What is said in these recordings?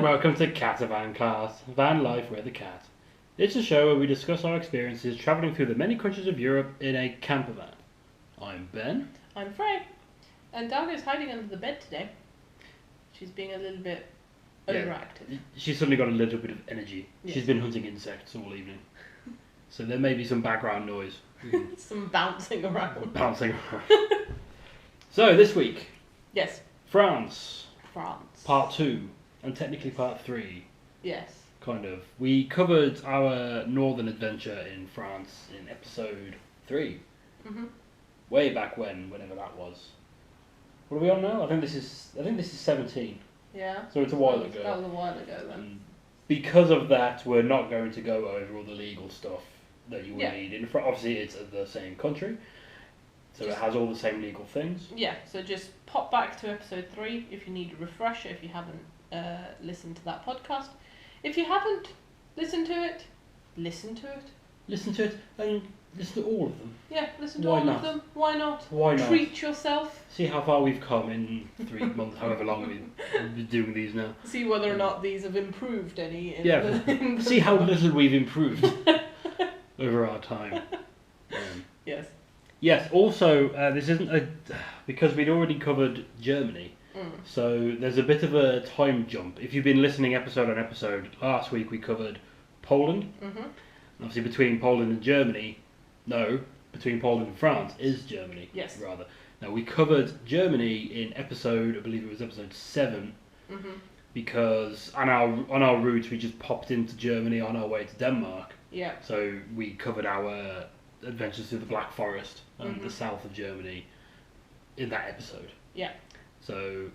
and welcome to CatavanCast, Van Life with a Cat. It's a show where we discuss our experiences travelling through the many countries of Europe in a camper van. I'm Ben. I'm Frey. And Darga's hiding under the bed today. She's being a little bit overactive. She's suddenly got a little bit of energy. Yes. She's been hunting insects all evening. So there may be some background noise. Some bouncing around. Bouncing around. So this week, Yes. France, France. part 2, and technically part 3. Yes. Kind of. We covered our northern adventure in France in episode 3. Mhm. Way back whenever that was. What are we on now? I think this is 17. Yeah. So it's a while ago. That was a while ago then. And because of that, we're not going to go over all the legal stuff that you would need in France. Obviously, it's the same country, so it has all the same legal things. Yeah. So just pop back to episode 3 if you need a refresher. If you haven't listened to that podcast. If you haven't listened to it, listen to it. Listen to it and listen to all of them. Yeah, listen to Why all not? of them. Why not? Why not? Treat yourself. See how far we've come in 3 months, however long we've been doing these now. See whether or not these have improved any. See how little we've improved over our time. Yes. Yes. Also, this isn't because we'd already covered Germany. So there's a bit of a time jump. If you've been listening episode on episode, last week we covered Poland. Mhm. Obviously between Poland and Germany, between Poland and France is Germany. Yes. Rather. Now we covered Germany in episode, I believe it was episode 7, because on our route we just popped into Germany on our way to Denmark. Yeah. So we covered our adventures through the Black Forest and the south of Germany in that episode. Yeah. So,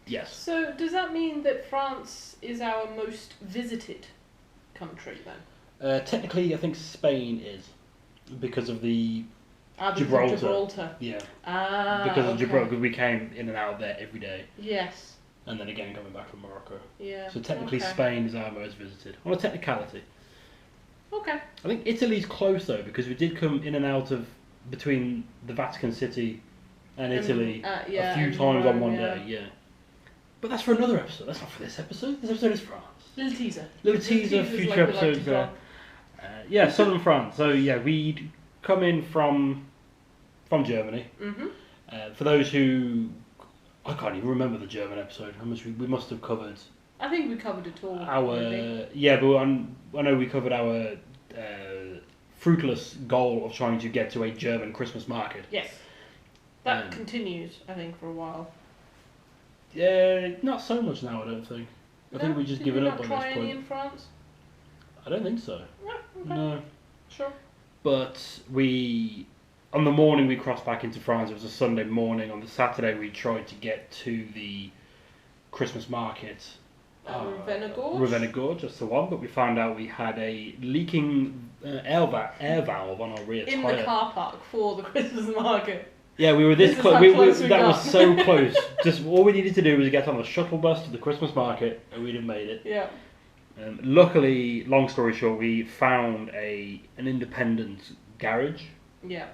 yes. So does that mean that France is our most visited country then? Technically, I think Spain is because of the Gibraltar. Gibraltar. Yeah. Because of Gibraltar, because we came in and out of there every day. Yes. And then again coming back from Morocco. Yeah. So technically Spain is our most visited. On a technicality. Okay. I think Italy's close though, because we did come in and out of between the Vatican City and Italy a few times on one day, yeah. But that's for another episode. That's not for this episode. This episode is France. Little teaser. Little teaser, future episodes there. Yeah, southern France. So yeah, we'd come in from Germany. For those who, I can't even remember the German episode. How much we must have covered. I think we covered it all. But I know we covered our fruitless goal of trying to get to a German Christmas market. Yes. That continues, I think, for a while. Yeah, not so much now, I don't think. I think we've just given up on this point. Did we not try any point. in France? I don't think so. Yeah, okay. No. Sure. But on the morning we crossed back into France, it was a Sunday morning. On the Saturday we tried to get to the Christmas market. Ravenna Gorge? Ravenna Gorge, that's the one. But we found out we had a leaking air valve on our rear tyre. In the car park for the Christmas market. Yeah, we were this close. That got. was so close. Just all we needed to do was get on the shuttle bus to the Christmas market, and we'd have made it. Yeah. Luckily, long story short, we found an independent garage. Yeah.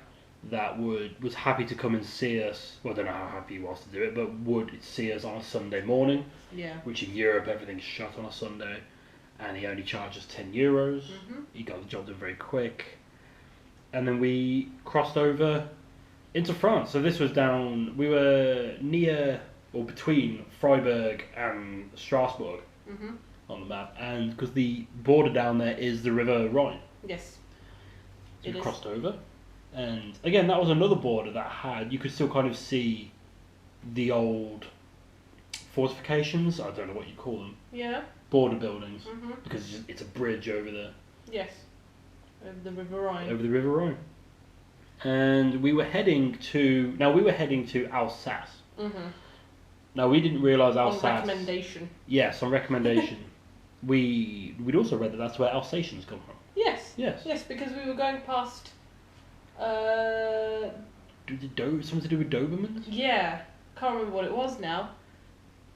That was happy to come and see us. Well, I don't know how happy he was to do it, but would see us on a Sunday morning. Yeah. Which in Europe everything's shut on a Sunday, and he only charges €10. He got the job done very quick, and then we crossed over into France. So this was we were near or between Freiburg and Strasbourg on the map, and because the border down there is the River Rhine. Yes. So we crossed over, and again that was another border that you could still kind of see the old fortifications. I don't know what you call them. Yeah. Border buildings, because it's a bridge over there. Yes. Over the River Rhine. Over the River Rhine. And we were heading to Alsace. Now we didn't realise Alsace. On recommendation. Yes, on recommendation. We'd also read that that's where Alsatians come from. Yes. Yes. Yes, because we were going past. Something to do with Dobermans? Yeah, can't remember what it was now.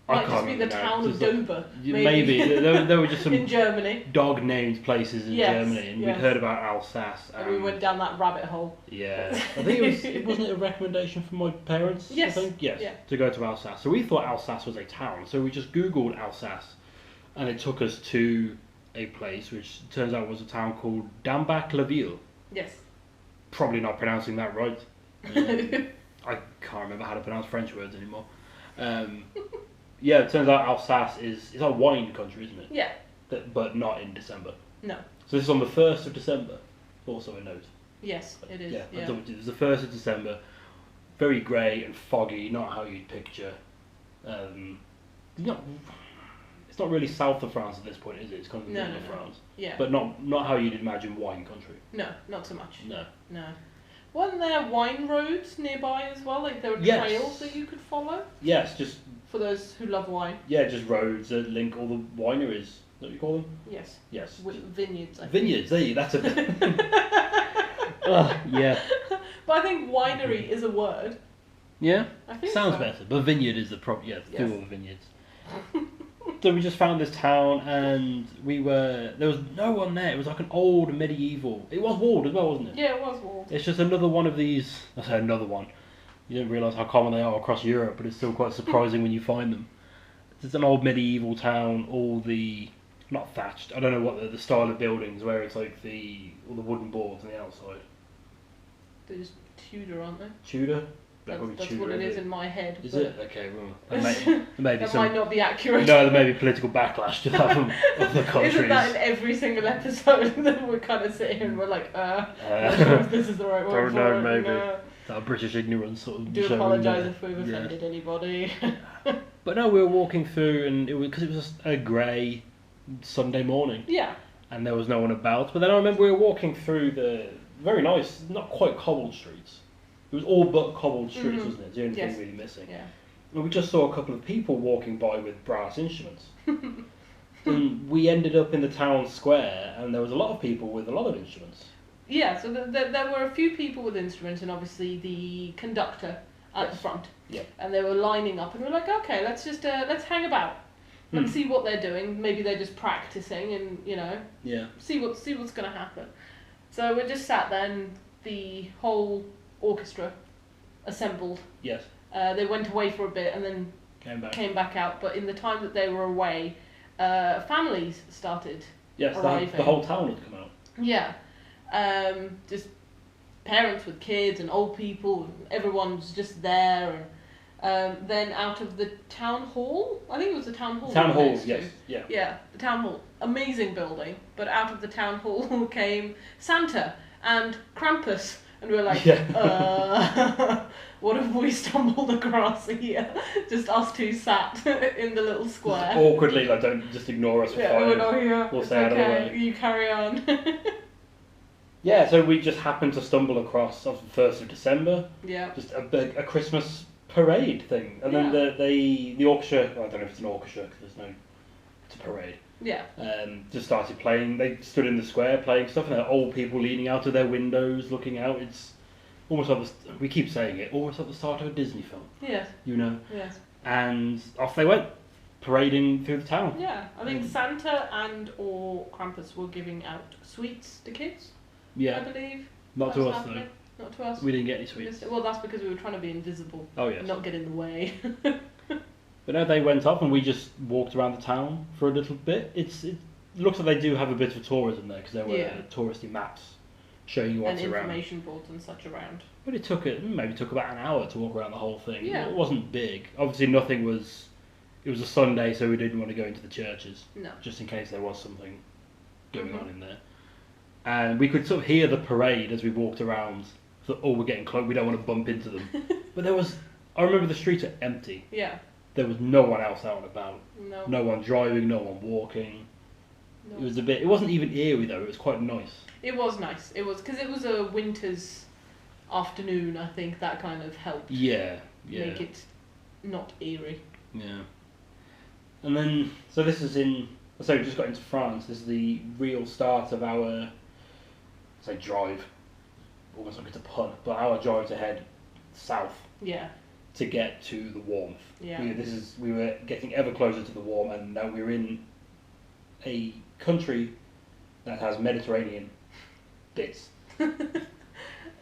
I Might can't just be the remember now. town of Just Dover. Maybe. There were just some in Germany. dog-named places in Germany, and we'd heard about Alsace. And we went down that rabbit hole. Yeah, I think it wasn't a recommendation from my parents. Yes. I think yes, yeah. to go to Alsace. So we thought Alsace was a town, so we just Googled Alsace, and it took us to a place which turns out was a town called Dambac-la-Ville. Yes. Probably not pronouncing that right. I can't remember how to pronounce French words anymore. Yeah, it turns out Alsace it's a wine country, isn't it? Yeah. But not in December. No. So this is on the 1st of December. Also a note. Yes, it is. Yeah, Yeah. it was the 1st of December. Very grey and foggy, not how you'd picture. It's not really south of France at this point, is it? It's kind of the middle of France. Yeah. But not how you'd imagine wine country. No, not so much. No. No. Weren't there wine roads nearby as well? Like there were Yes. trails that you could follow? Yes, just... For those who love wine. Yeah, just roads that link all the wineries. Is that what you call them? Yes. Yes. Vineyards, I think. Vineyards, there you that's a bit... yeah. But I think winery is a word. Yeah? I think Sounds so. better. But vineyard is the proper... Yeah, Yes. through all the vineyards. So we just found this town and there was no one there. It was like an old medieval... It was walled as well, wasn't it? Yeah, it was walled. It's just another one of these... I say another one. You don't realise how common they are across Europe, but it's still quite surprising when you find them. It's an old medieval town, all the... Not thatched, I don't know what the style of buildings, where it's like all the wooden boards on the outside. They're just Tudor, aren't they? Tudor? That's Tudor, what it is in my head. Is but it? Okay, well, there may be that some... might not be accurate. No, there may be political backlash to that from other countries. Isn't that in every single episode that we kind of sit here and we're like, not sure if this is the right don't one for know, it. maybe. No. That British ignorance sort of... Do showing apologise there. if we've offended anybody. But no, we were walking through and it was just a grey Sunday morning. Yeah. And there was no one about. But then I remember we were walking through the very nice, not quite cobbled streets. It was all but cobbled streets, wasn't it? It's the only thing really missing. Yeah. And we just saw a couple of people walking by with brass instruments. And we ended up in the town square and there was a lot of people with a lot of instruments. Yeah, so there were a few people with instruments and obviously the conductor at the front. Yeah. And they were lining up and we were like, okay, let's just let's hang about. Let's see what they're doing. Maybe they're just practicing and, see what's going to happen. So we just sat there and the whole orchestra assembled. Yes. They went away for a bit and then came back out. But in the time that they were away, families started arriving. The whole town had come out. Yeah. Just parents with kids and old people. Everyone's just there. And then out of the town hall, I think it was the town hall. Town hall, yes. Yeah. Yeah, the town hall. Amazing building. But out of the town hall came Santa and Krampus. And we were like, what have we stumbled across here? Just us two sat in the little square. Awkwardly, like, don't just ignore us. We're not here. We'll stay out of the way. You carry on. Yeah, so we just happened to stumble across on the 1st of December. Yeah. Just a Christmas parade thing. And then the orchestra, I don't know if it's an orchestra because it's a parade. Yeah. Just started playing. They stood in the square playing stuff, and there are old people leaning out of their windows, looking out. It's almost like we keep saying it, almost like the start of a Disney film. Yes. Yes. And off they went, parading through the town. Yeah, I think Santa or Krampus were giving out sweets to kids. Yeah. I believe. Not to us though. Not to us. We didn't get any sweets. Well, that's because we were trying to be invisible. Oh yes. And not get in the way. But no, they went off and we just walked around the town for a little bit. It looks like they do have a bit of tourism there because there were touristy maps showing you what's and around. information boards and such around. But it maybe took about an hour to walk around the whole thing. Yeah. It wasn't big. Obviously nothing was... It was a Sunday, so we didn't want to go into the churches. No. Just in case there was something going on in there. And we could sort of hear the parade as we walked around. So, we're getting close, we don't want to bump into them. But there was... I remember the streets are empty. Yeah. There was no one else out and about. No. No one driving, no one walking. No. It was it wasn't even eerie though, it was quite nice. It was nice. It was, because it was a winter's afternoon, I think that kind of helped. Yeah. Make it not eerie. Yeah. And then, so this is we just got into France. This is the real start of our, drive. Almost like it's a pun, but our drive to head south. Yeah. To get to the warmth. Yeah. We were getting ever closer to the warm, and now we're in a country that has Mediterranean bits.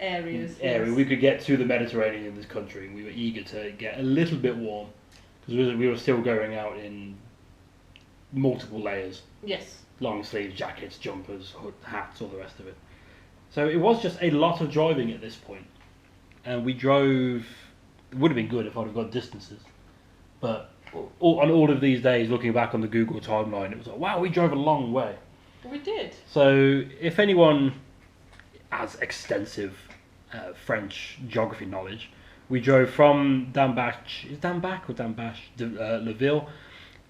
Areas. Area. Yes. We could get to the Mediterranean in this country, and we were eager to get a little bit warm because we were still going out in multiple layers. Yes. Long sleeves, jackets, jumpers, hats, all the rest of it. So it was just a lot of driving at this point. And we drove... It would have been good if I'd have got distances. But on all of these days, looking back on the Google timeline, it was like, wow, we drove a long way. We did. So if anyone has extensive French geography knowledge, we drove from Dambach, is Dambach or Dambach, Le Ville,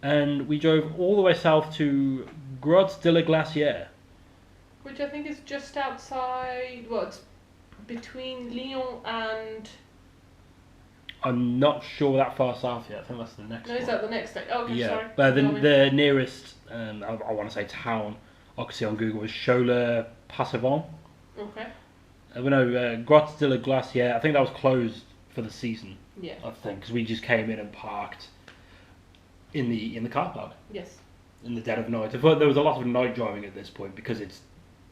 and we drove all the way south to Grotte de la Glacière. Which I think is just outside, well, it's between Lyon and... I'm not sure that far south yet. I think that's the next one. No, is that the next day? Oh, okay, yeah. sorry. But the nearest, I want to say town, I could see on Google, was Cholet-Passevant. Okay. Grotte de la Glacière, I think that was closed for the season. Yeah. I think, because we just came in and parked in the car park. Yes. In the dead of night. I thought there was a lot of night driving at this point because it's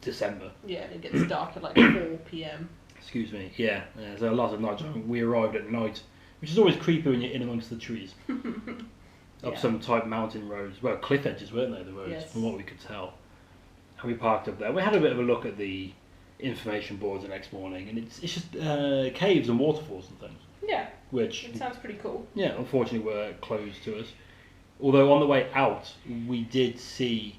December. Yeah, and it gets dark at like 4 p.m. Excuse me. Yeah, there's a lot of night driving. We arrived at night, which is always creepy when you're in amongst the trees. Up some type mountain roads. Well, cliff edges, weren't they, the roads, yes. from what we could tell. And we parked up there. We had a bit of a look at the information boards the next morning, and it's just caves and waterfalls and things. Yeah. Which it sounds pretty cool. Yeah, unfortunately were closed to us. Although on the way out, we did see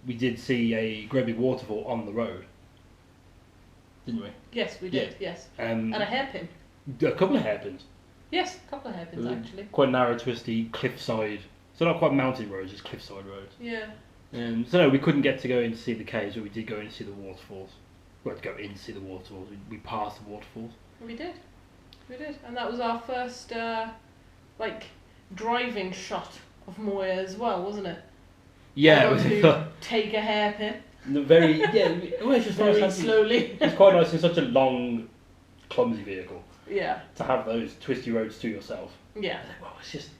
a great big waterfall on the road, didn't we? Yes, we did. Yeah. Yes. And a hairpin. A couple of hairpins. Yes, a couple of hairpins actually. Quite narrow, twisty, cliffside. So not quite mountain roads, just cliffside roads. Yeah. So no, we couldn't get to go in to see the caves, but we did go in to see the waterfalls. We had to go in to see the waterfalls. We passed the waterfalls. We did, and that was our first driving shot of Moya as well, wasn't it? Yeah, it was take a hairpin. Very well, it's just very nice slowly. It's quite nice in such a long, clumsy vehicle. Yeah. To have those twisty roads to yourself. Yeah. Well, it's just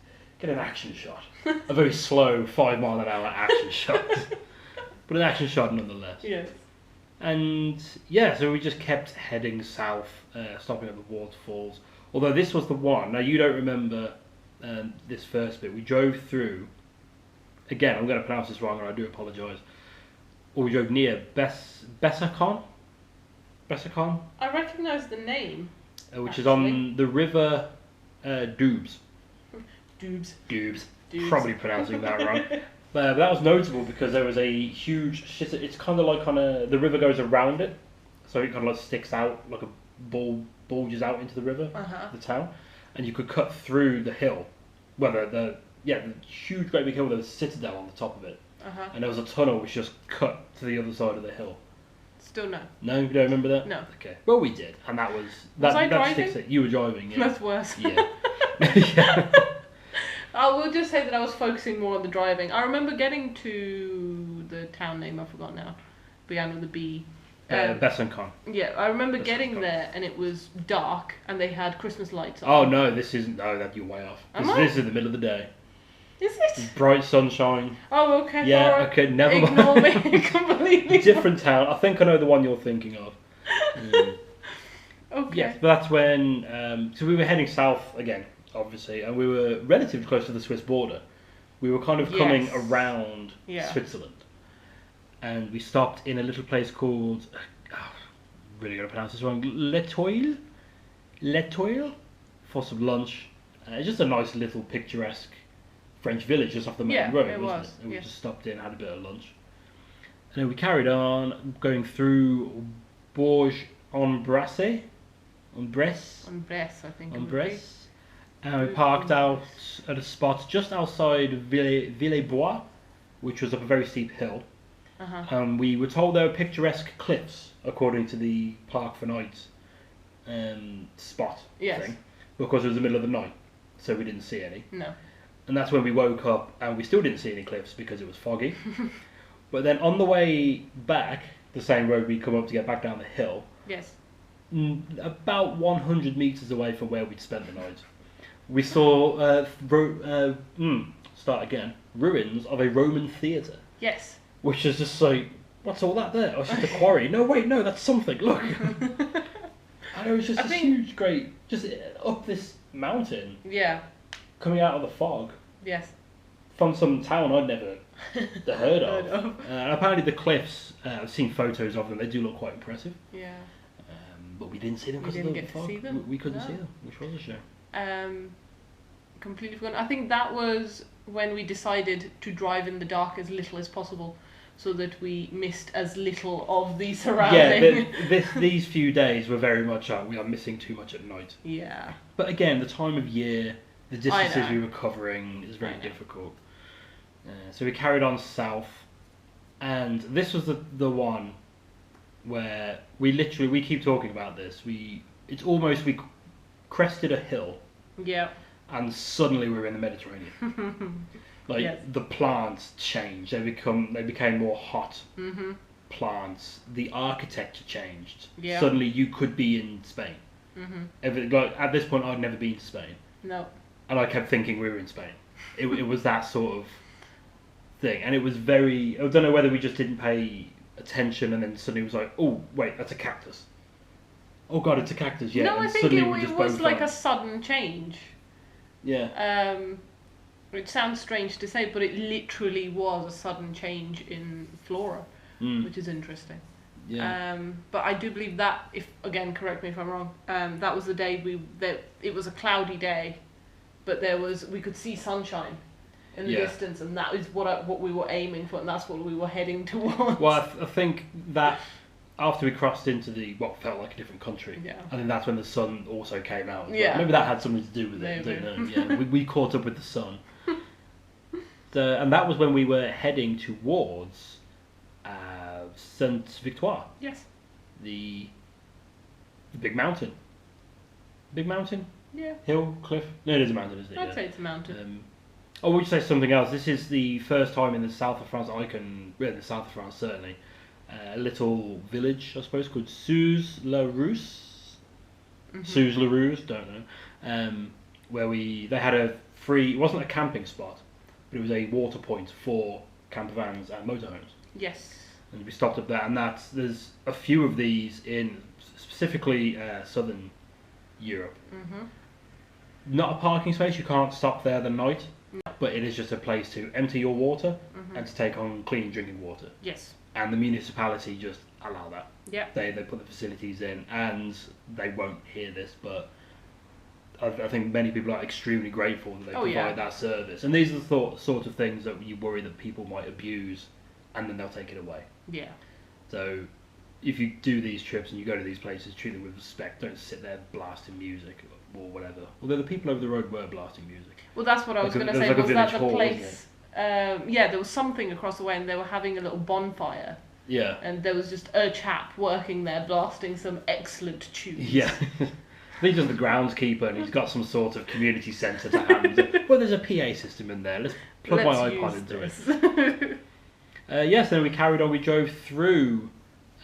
get an action shot, a very slow 5 mile an hour action shot, but an action shot nonetheless. Yes. And yeah, so we just kept heading south, stopping at the waterfalls. Although this was the one. Now you don't remember this first bit. We drove through. Again, I'm going to pronounce this wrong, and I do apologise. Or we drove near Bessacon. Bessacon. I recognise the name. Which is on the river Doubs. Doubs. Probably pronouncing that wrong. But that was notable because there was a huge. It's kind of like the river goes around it, so it kind of like sticks out like a bulges out into the river, the town, and you could cut through the hill. Well, the huge great big hill. There was a citadel on the top of it, and there was a tunnel which just cut to the other side of the hill. Still no. No, you don't remember that? No. Okay. Well, we did, and that was I driving? Sticks it. You were driving. Yeah. That's worse. Yeah. Yeah. I will just say that I was focusing more on the driving. I remember getting to the town name, I forgot now. Began with a B. Besançon. Yeah, I remember getting there and it was dark and they had Christmas lights on. Oh no, this isn't. No, that you're way off. This is in the middle of the day. Is it? Bright sunshine. Oh, okay. Yeah, right. okay, never Ignore mind. me completely. Different town. I think I know the one you're thinking of. Okay. Yes, but that's when. So we were heading south again, obviously, and we were relatively close to the Swiss border. We were kind of coming around Switzerland, and we stopped in a little place called. Really gonna pronounce this wrong. L'Etoile, for some lunch. It's just a nice little picturesque French village just off the main road, wasn't it? And we just stopped in, had a bit of lunch, and then we carried on going through Bourg-en-Bresse. Bresse, I think. Bresse. And we parked out at a spot just outside Villebois, which was up a very steep hill. We were told there were picturesque cliffs, according to the Park for Nights spot thing, because it was the middle of the night, so we didn't see any. No. And that's when we woke up, and we still didn't see any cliffs because it was foggy. But then on the way back, the same road we come up to get back down the hill. Yes. About 100 metres away from where we'd spent the night, we saw ruins of a Roman theatre. Yes. Which is just like, what's all that there? Oh, it's just a quarry. No, wait, no, that's something. Look. And it was just huge, great, just up this mountain. Yeah. Coming out of the fog. Yes. from some town I'd never heard of. And apparently the cliffs, I've seen photos of them, they do look quite impressive. Yeah. But we didn't see them because we didn't get to see them. We couldn't see them, which was a shame. Completely forgotten. I think that was when we decided to drive in the dark as little as possible, so that we missed as little of the surrounding. Yeah, these few days were very much we are missing too much at night. Yeah. But again, the time of year, the distances we were covering is very difficult. So we carried on south, and this was the one where we keep talking about this. It's almost we crested a hill. Yeah. And suddenly we're in the Mediterranean. The plants changed. They became more hot plants. The architecture changed. Yeah. Suddenly you could be in Spain. At this point I'd never been to Spain. No. And I kept thinking we were in Spain. It was that sort of thing, and it was very. I don't know whether we just didn't pay attention, and then suddenly it was like, oh wait, that's a cactus. Oh god, it's a cactus. Yeah. No, I think it was like a sudden change. Yeah. It sounds strange to say, but it literally was a sudden change in flora, which is interesting. Yeah. But I do believe that, if again, correct me if I'm wrong, that was the day it was a cloudy day, but we could see sunshine in the distance, and that is what we were aiming for, and that's what we were heading towards. Well, I think that after we crossed into what felt like a different country, I think that's when the sun also came out. Yeah. Maybe that had something to do with it. I don't know. Yeah, we caught up with the sun. And that was when we were heading towards Saint Victoire. Yes. The big mountain. Big mountain? Yeah. Hill, cliff? No, it is a mountain, isn't it? I'd say it's a mountain. Would you say something else? This is the first time in the south of France in the south of France certainly, a little village, I suppose, called Suze-la-Rousse. Suze-la-Rousse, don't know. Where they had a free, it wasn't a camping spot, but it was a water point for campervans and motorhomes. Yes. And we stopped up there, and there's a few of these in specifically southern Europe. Not a parking space, you can't stop there the night, but it is just a place to empty your water and to take on clean drinking water. Yes. And the municipality just allow that. Yeah. They put the facilities in, and they won't hear this, but I think many people are extremely grateful that they provide that service. And these are the sort of things that you worry that people might abuse, and then they'll take it away. Yeah. So if you do these trips and you go to these places, treat them with respect. Don't sit there blasting music or whatever. Although the people over the road were blasting music. Well, that's what I was going to say. Was that the place? There was something across the way, and they were having a little bonfire. Yeah. And there was just a chap working there blasting some excellent tunes. Yeah. I think he's just the groundskeeper, and he's got some sort of community centre to hand. Well, there's a PA system in there. Let's plug my iPod into it. Yes, then we carried on. We drove through.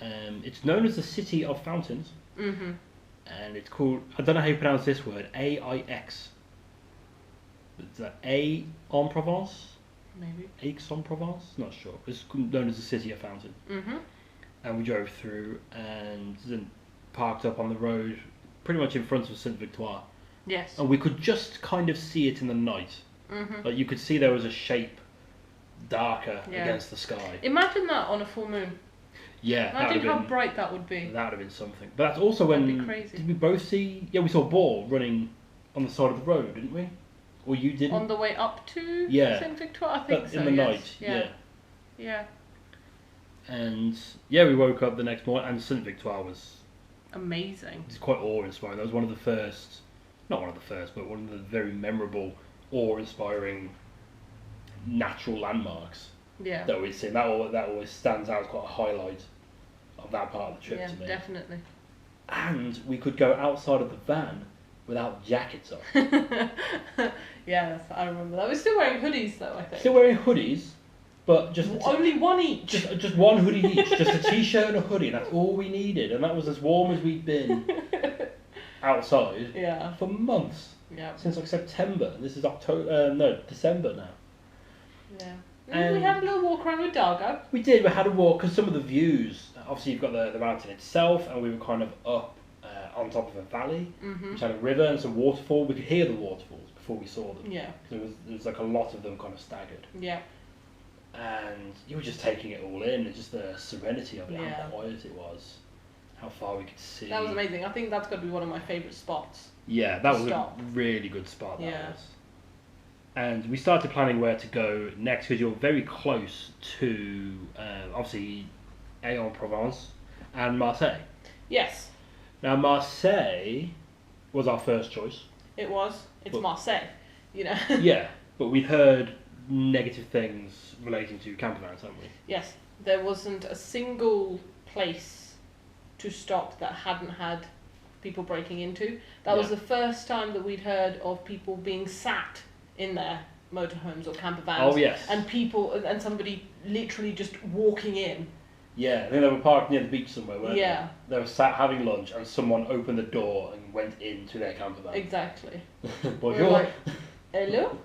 It's known as the City of Fountains. And it's called, I don't know how you pronounce this word, AIX. Is that Aix-en-Provence? Maybe. Aix-en-Provence? Not sure. It's known as the City of Fountains. And we drove through and then parked up on the road pretty much in front of Saint Victoire. Yes. And we could just kind of see it in the night. Like you could see there was a shape darker against the sky. Imagine that on a full moon. Yeah. Imagine how bright that would be. That would have been something. But that's also when... That'd be crazy. Did we both see... Yeah, we saw a ball running on the side of the road, didn't we? Or you didn't? On the way up to Saint Victoire? I think so, in the night, yeah. And, we woke up the next morning, and Saint Victoire was... amazing. It's quite awe-inspiring. That was one of the first... Not one of the first, but one of the very memorable, awe-inspiring natural landmarks that we've seen. That always stands out as quite a highlight of that part of the trip to me. Yeah, definitely. And we could go outside of the van without jackets on. Yes, I remember that. We're still wearing hoodies though, I think. Still wearing hoodies, but just... Only one each. Just one hoodie each. Just a t-shirt and a hoodie. That's all we needed. And that was as warm as we'd been outside for months. Yeah. Since like September. This is December now. Yeah. And we had a little walk around with Dargo. We did. We had a walk because some of the views. Obviously, you've got the mountain itself, and we were kind of up on top of a valley, which had a river and some waterfall. We could hear the waterfalls before we saw them. Yeah. There was like a lot of them kind of staggered. Yeah. And you were just taking it all in, and just the serenity of it, how quiet it was, how far we could see. That was amazing. I think that's got to be one of my favourite spots. Yeah, that was a really good spot. That was. And we started planning where to go next because you're very close to, obviously, Aix-en-Provence and Marseille. Yes. Now, Marseille was our first choice. It was. It's Marseille, you know. Yeah, but we heard negative things relating to campervans, haven't we? Yes. There wasn't a single place to stop that hadn't had people breaking into. That was the first time that we'd heard of people being sat in their motorhomes or campervans. Oh, yes. And somebody literally just walking in. Yeah, I think they were parked near the beach somewhere, weren't they? They were sat having lunch and someone opened the door and went into their campervan. Exactly. Bonjour. Like, hello?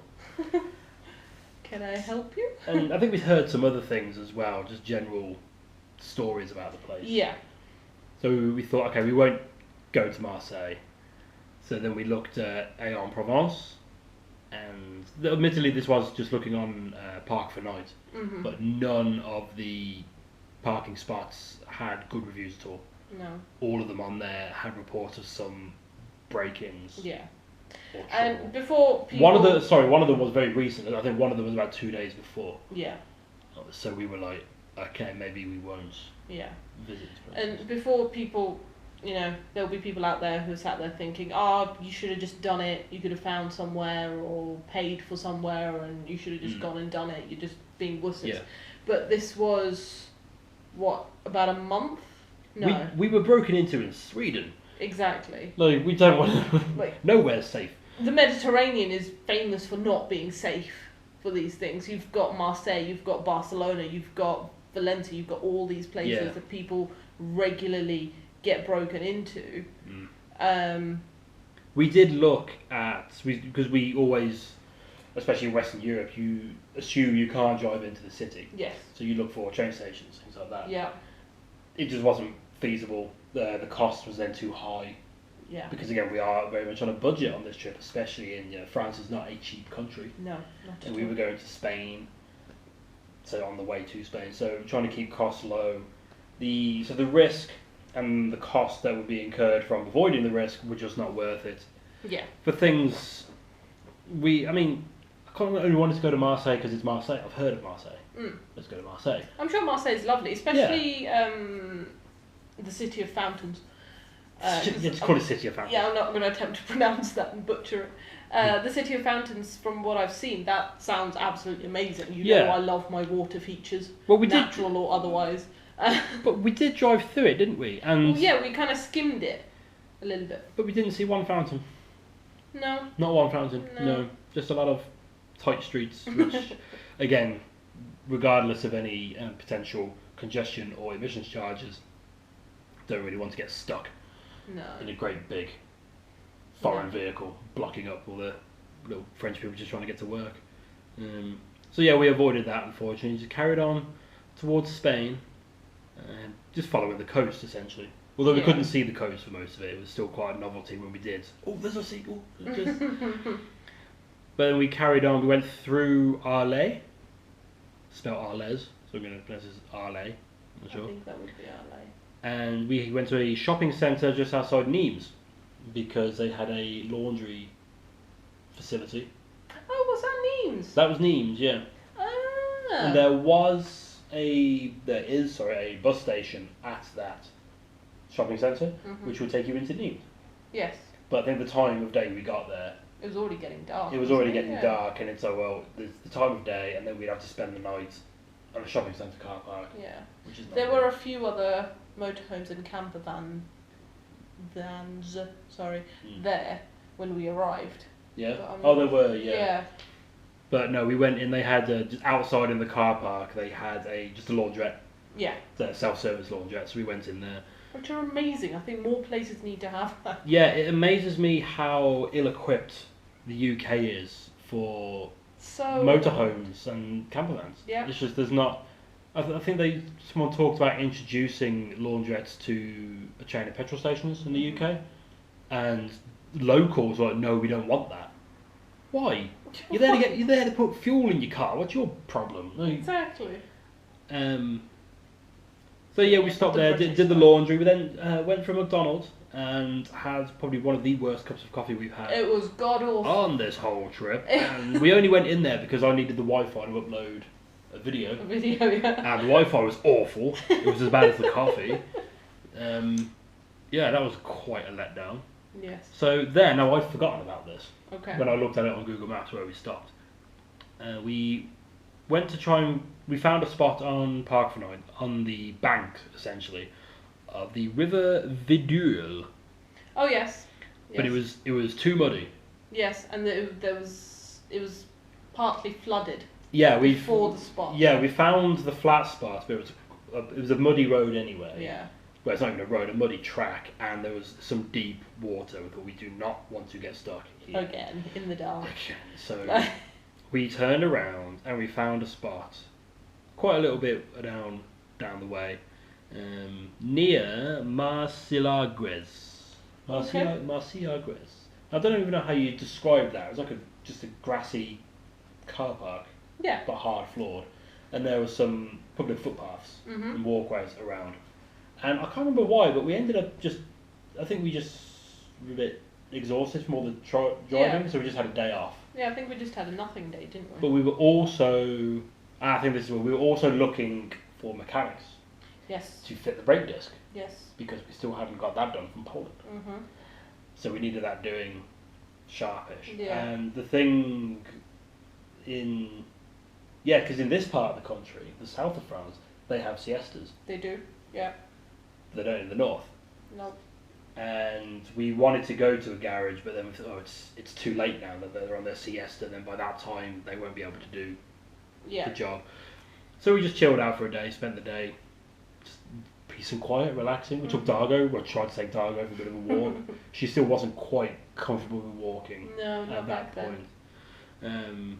Can I help you? And I think we've heard some other things as well, just general stories about the place. Yeah. So we thought, okay, we won't go to Marseille. So then we looked at Aix-en-Provence. And admittedly, this was just looking on Park for Night, but none of the parking spots had good reviews at all. No. All of them on there had reports of some break-ins. Yeah. And before people... one of them was very recent. I think one of them was about 2 days before. Yeah. So we were like, okay, maybe we won't visit this place. And before people... You know, there'll be people out there who are sat there thinking, you should have just done it, you could have found somewhere or paid for somewhere and you should have just gone and done it, you're just being wusses. Yeah. But this was, about a month? No. We were broken into in Sweden. Exactly. Like, we don't want to... Nowhere's safe. The Mediterranean is famous for not being safe for these things. You've got Marseille, you've got Barcelona, you've got Valencia, you've got all these places that people regularly get broken into. We did look at, because we always, especially in Western Europe, you assume you can't drive into the city. Yes. So you look for train stations, things like that. Yeah. It just wasn't feasible. The cost was then too high. Yeah. Because again, we are very much on a budget on this trip, especially in France is not a cheap country. No, not at all. And we were going to Spain, so on the way to Spain. So trying to keep costs low. The risk and the cost that would be incurred from avoiding the risk were just not worth it. Yeah. For things, I only wanted to go to Marseille because it's Marseille. I've heard of Marseille. Let's go to Marseille. I'm sure Marseille's lovely, especially the city of fountains. It's called a city of fountains. Yeah, I'm not going to attempt to pronounce that and butcher it. The city of fountains, from what I've seen, that sounds absolutely amazing. You know I love my water features, natural or otherwise. But we did drive through it, didn't we? And we kind of skimmed it a little bit. But we didn't see one fountain. No. Not one fountain. No. Just a lot of tight streets, which, again, regardless of any potential congestion or emissions charges, don't really want to get stuck in a great big foreign vehicle blocking up all the little French people just trying to get to work. So we avoided that, unfortunately. Just carried on towards Spain. Just following the coast, essentially. Although we couldn't see the coast for most of it, it was still quite a novelty when we did. Oh, there's a seagull! But then we carried on. We went through Arles, spelled Arles, so I'm going to pronounce this Arles. I'm not sure. I think that would be Arles. And we went to a shopping centre just outside Nîmes because they had a laundry facility. Oh, was that Nîmes? That was Nîmes, yeah. Ah. And there is a bus station at that shopping centre, which would take you into Nîmes. Yes. But I think the time of day we got there, it was already getting dark. It was already getting dark, and it's there's the time of day, and then we'd have to spend the night at a shopping centre car park. Yeah. Which is not there were a few other motorhomes and campervans there when we arrived. Yeah. But, there were. Yeah. Yeah. But no, we went in. They had just outside in the car park. They had just a laundrette. Yeah. The self-service laundrette. So we went in there. Which are amazing. I think more places need to have that. Yeah, it amazes me how ill-equipped the UK is for motorhomes and campervans. Yeah. It's just there's not. I think someone talked about introducing laundrettes to a chain of petrol stations in the UK, and locals were like, no, we don't want that. Why? You're there to put fuel in your car. What's your problem? Like, exactly. So yeah, we stopped there, did the laundry. We then went for Mcdonald and had probably one of the worst cups of coffee we've had. It was god awful on this whole trip. And we only went in there because I needed the Wi-Fi to upload a video. Yeah. And the Wi-Fi was awful. It was as bad as the coffee. Yeah, that was quite a letdown. Yes. So there, now I'd forgotten about this. Okay. When I looked at it on Google Maps where we stopped. We went to try and... We found a spot on Park Night, on the bank, essentially, of the River Vidule. Oh, yes. But it was too muddy. Yes, and it was partly flooded. Yeah, before the spot. Yeah, we found the flat spot, but it was a muddy road anyway. Yeah. Well, it's not even a road, a muddy track, and there was some deep water. We thought we do not want to get stuck here. Again, in the dark. So we turned around and we found a spot, quite a little bit down the way, near Marcilagues. Marcilagues. I don't even know how you describe that. It was like just a grassy car park. Yeah. But hard floored. And there was some public footpaths and walkways around. And I can't remember why, but we ended up I think we just were a bit exhausted from all the driving, so we just had a day off. Yeah, I think we just had a nothing day, didn't we? But we were also, I think this is where we were also looking for mechanics. Yes. To fit the brake disc. Yes. Because we still hadn't got that done from Poland. So we needed that doing sharpish. Yeah. And the thing because in this part of the country, the south of France, they have siestas. They do, yeah. They don't in the north. No. And we wanted to go to a garage, but then we thought, it's too late now that they're on their siesta, and then by that time they won't be able to do the job. So we just chilled out for a day, spent the day just peace and quiet, relaxing. We took Dargo, I tried to take Dargo for a bit of a walk. She still wasn't quite comfortable with walking at that point. And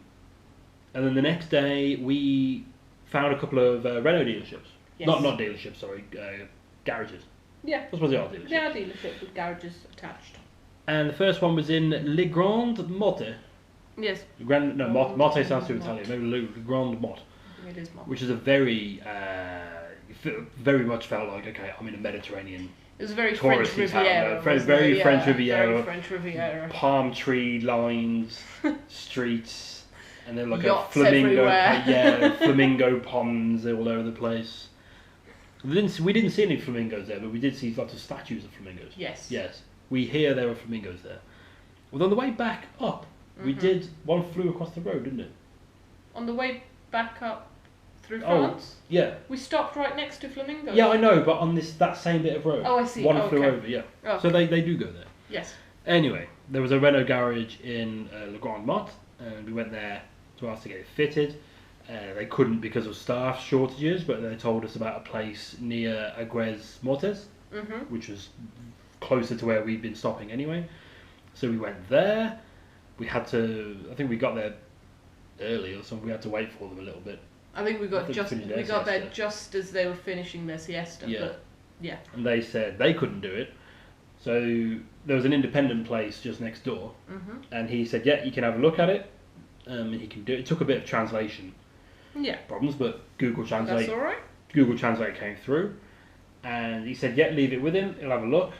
then the next day we found a couple of Renault dealerships. Yes. Not dealerships, sorry, garages. Yeah. I suppose they are dealerships. They are dealerships with garages attached. And the first one was in Le Grand Motte. Yes. Motte sounds too Italian. Maybe Le Grand Motte. It is Motte. Which is a very, very much felt like, okay, I'm in a Mediterranean. It was very French Riviera. French Riviera. Very French Riviera. Palm tree lines, streets. And then like yachts a flamingo, flamingo ponds all over the place. We didn't see any flamingos there, but we did see lots of statues of flamingos. Yes. Yes. We hear there were flamingos there. Well, on the way back up, one flew across the road, didn't it? On the way back up through France? Yeah. We stopped right next to flamingos. Yeah, I know, but on that same bit of road. Oh, I see. One flew over, yeah. Oh. So they do go there. Yes. Anyway, there was a Renault garage in Le Grand Motte, and we went there to ask to get it fitted. They couldn't because of staff shortages, but they told us about a place near Agues Mortes, which was closer to where we'd been stopping anyway. So we went there. I think we got there early or something. We had to wait for them a little bit. I think we got there just as they were finishing their siesta. Yeah. But, yeah. And they said they couldn't do it. So there was an independent place just next door, and he said, yeah, you can have a look at it. And he can do it. It took a bit of translation problems, but Google Translate. That's all right. Google Translate came through, and he said, "Yeah, leave it with him. He'll have a look."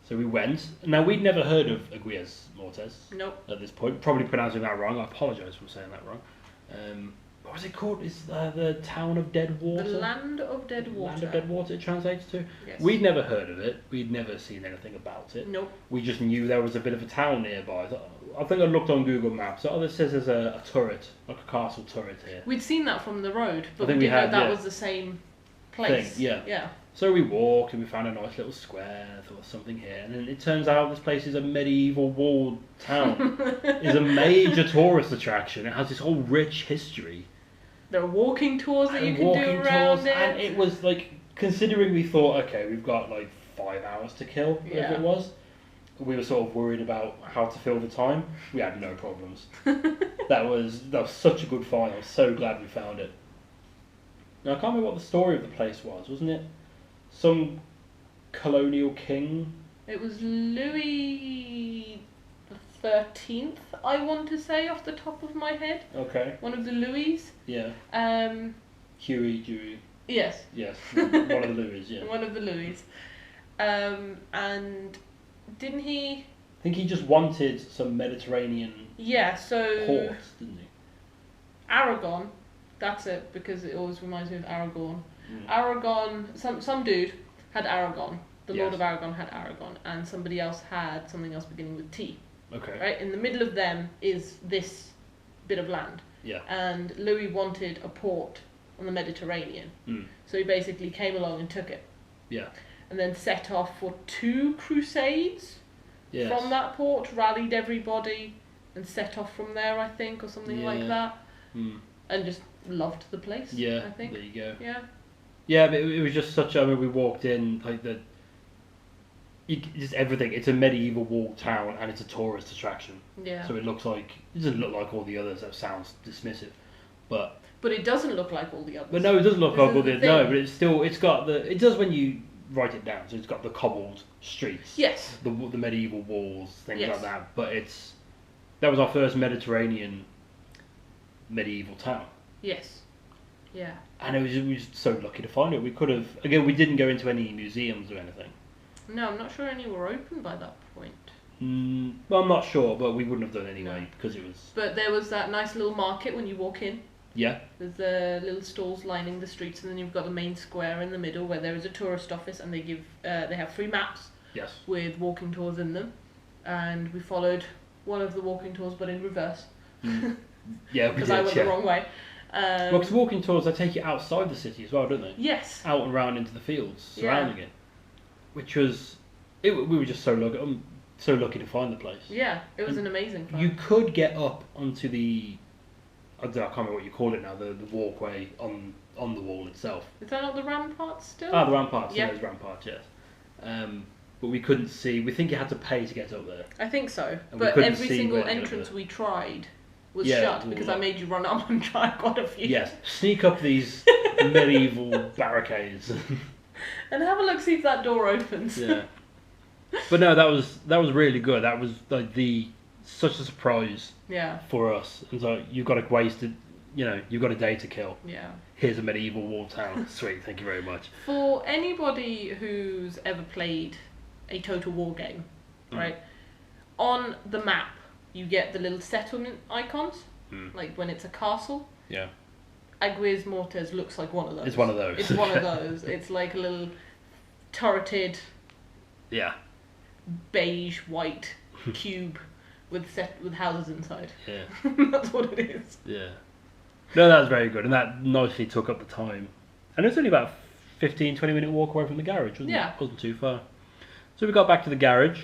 So we went. Now we'd never heard of Agues Mortes. Nope. At this point, probably pronouncing that wrong. I apologise for saying that wrong. What was it called? Is the town of dead water? The land of dead water. Land of dead water. It translates to. Yes. We'd never heard of it. We'd never seen anything about it. Nope. We just knew there was a bit of a town nearby. I think I looked on Google Maps. Oh, this says there's a turret, like a castle turret here. We'd seen that from the road, but we we didn't had, know that was the same place. Yeah. So we walked and we found a nice little square. I thought, something here, and then it turns out this place is a medieval walled town. It's a major tourist attraction. It has this whole rich history. There are walking tours that you can do around it. And it was like, considering we thought, okay, we've got like 5 hours to kill, whatever it was. We were sort of worried about how to fill the time. We had no problems. that was such a good find. I was so glad we found it. Now I can't remember what the story of the place was. Wasn't it some colonial king? It was Louis 13th, I want to say, off the top of my head. Okay. One of the Louis. Yeah. Huey, Dewey. Yes. Yes. One of the Louis, yeah. One of the Louis. And didn't he... I think he just wanted some Mediterranean ports, didn't he? Aragon, that's it, because it always reminds me of Aragorn. Mm. Aragon, some dude had Aragon. The Lord of Aragon had Aragon, and somebody else had something else beginning with T. Okay. Right? In the middle of them is this bit of land. Yeah. And Louis wanted a port on the Mediterranean. Mm. So he basically came along and took it. Yeah. And then set off for 2 crusades from that port, rallied everybody, and set off from there, I think, or something like that. Mm. And just loved the place, yeah, I think. There you go. Yeah. Yeah, but it was just such. I mean, we walked in like just everything. It's a medieval walled town, and it's a tourist attraction. Yeah. So it doesn't look like all the others. That sounds dismissive, but it doesn't look like all the others. But no, it doesn't look like all the others. No, but it's got it does when you write it down. So it's got the cobbled streets. Yes. The medieval walls, things like that. But that was our first Mediterranean medieval town. Yes. Yeah. And we was so lucky to find it. We could have... Again, we didn't go into any museums or anything. No, I'm not sure any were open by that point. Well, I'm not sure, but we wouldn't have done anyway, because it was... But there was that nice little market when you walk in. Yeah. There's the little stalls lining the streets, and then you've got the main square in the middle where there is a tourist office, and they have free maps. Yes. With walking tours in them. And we followed one of the walking tours, but in reverse. Yeah, we did. Because I went the wrong way. Well, because walking tours, they take you outside the city as well, don't they? Yes. Out and around into the fields surrounding it. Which was... we were just so lucky to find the place. Yeah, it was an amazing fun. You could get up onto the... I can't remember what you call it now, the walkway on the wall itself. Is that not the ramparts still? Ah, the ramparts. Yeah. Those ramparts, yes. But we couldn't see... We think you had to pay to get up there. I think so. And but every single entrance we tried was shut because I made you run up and try quite a few. Yes, sneak up these medieval barricades. And have a look, see if that door opens. Yeah. But no, that was really good. That was like such a surprise. Yeah. For us. And so you've got you've got a day to kill. Yeah. Here's a medieval walled town. Sweet, thank you very much. For anybody who's ever played a Total War game, right? On the map, you get the little settlement icons, like when it's a castle. Yeah. Aguirre Mortes looks like one of those. It's one of those. It's one of those. It's like a little turreted, beige white cube with houses inside. Yeah. That's what it is. Yeah. No, that was very good, and that nicely took up the time. And it was only about 15-20 minute walk away from the garage, wasn't it? It wasn't too far. So we got back to the garage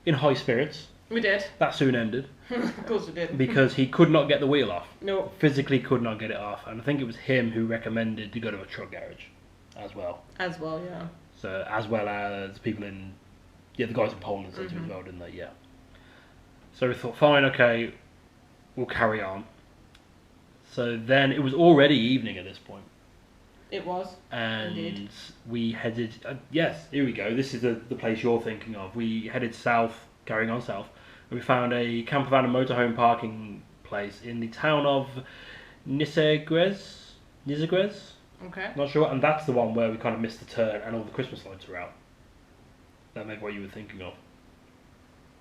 in high spirits. We did. That soon ended. Of course we did. Because he could not get the wheel off. No. Physically could not get it off. And I think it was him who recommended to go to a truck garage as well. As well, yeah. So, as well as people in... Yeah, the guys in Poland said to as well, didn't they? Yeah. So we thought, fine, okay, we'll carry on. So then it was already evening at this point. It was. And indeed. We headed... yes, here we go. This is the place you're thinking of. We headed south, carrying on south. And we found a campervan and motorhome parking place in the town of Nisegres? Okay. Not sure. And that's the one where we kind of missed the turn and all the Christmas lights were out. That may be what you were thinking of.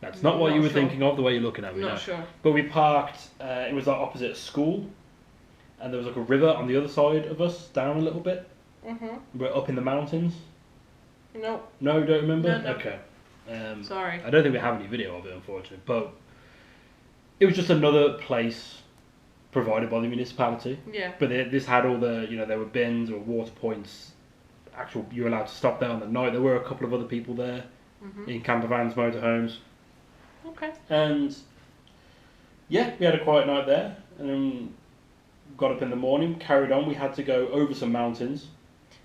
That's not what you were thinking of, the way you're looking at me now. Not sure. But we parked, it was like opposite a school. And there was like a river on the other side of us, down a little bit. We're up in the mountains. No. No, don't remember? No. Okay. Sorry. I don't think we have any video of it, unfortunately. But it was just another place provided by the municipality. Yeah. But this had all the, there were bins or water points. You were allowed to stop there on the night. There were a couple of other people there in campervans, motorhomes. Okay. And yeah, we had a quiet night there. And then got up in the morning, carried on. We had to go over some mountains,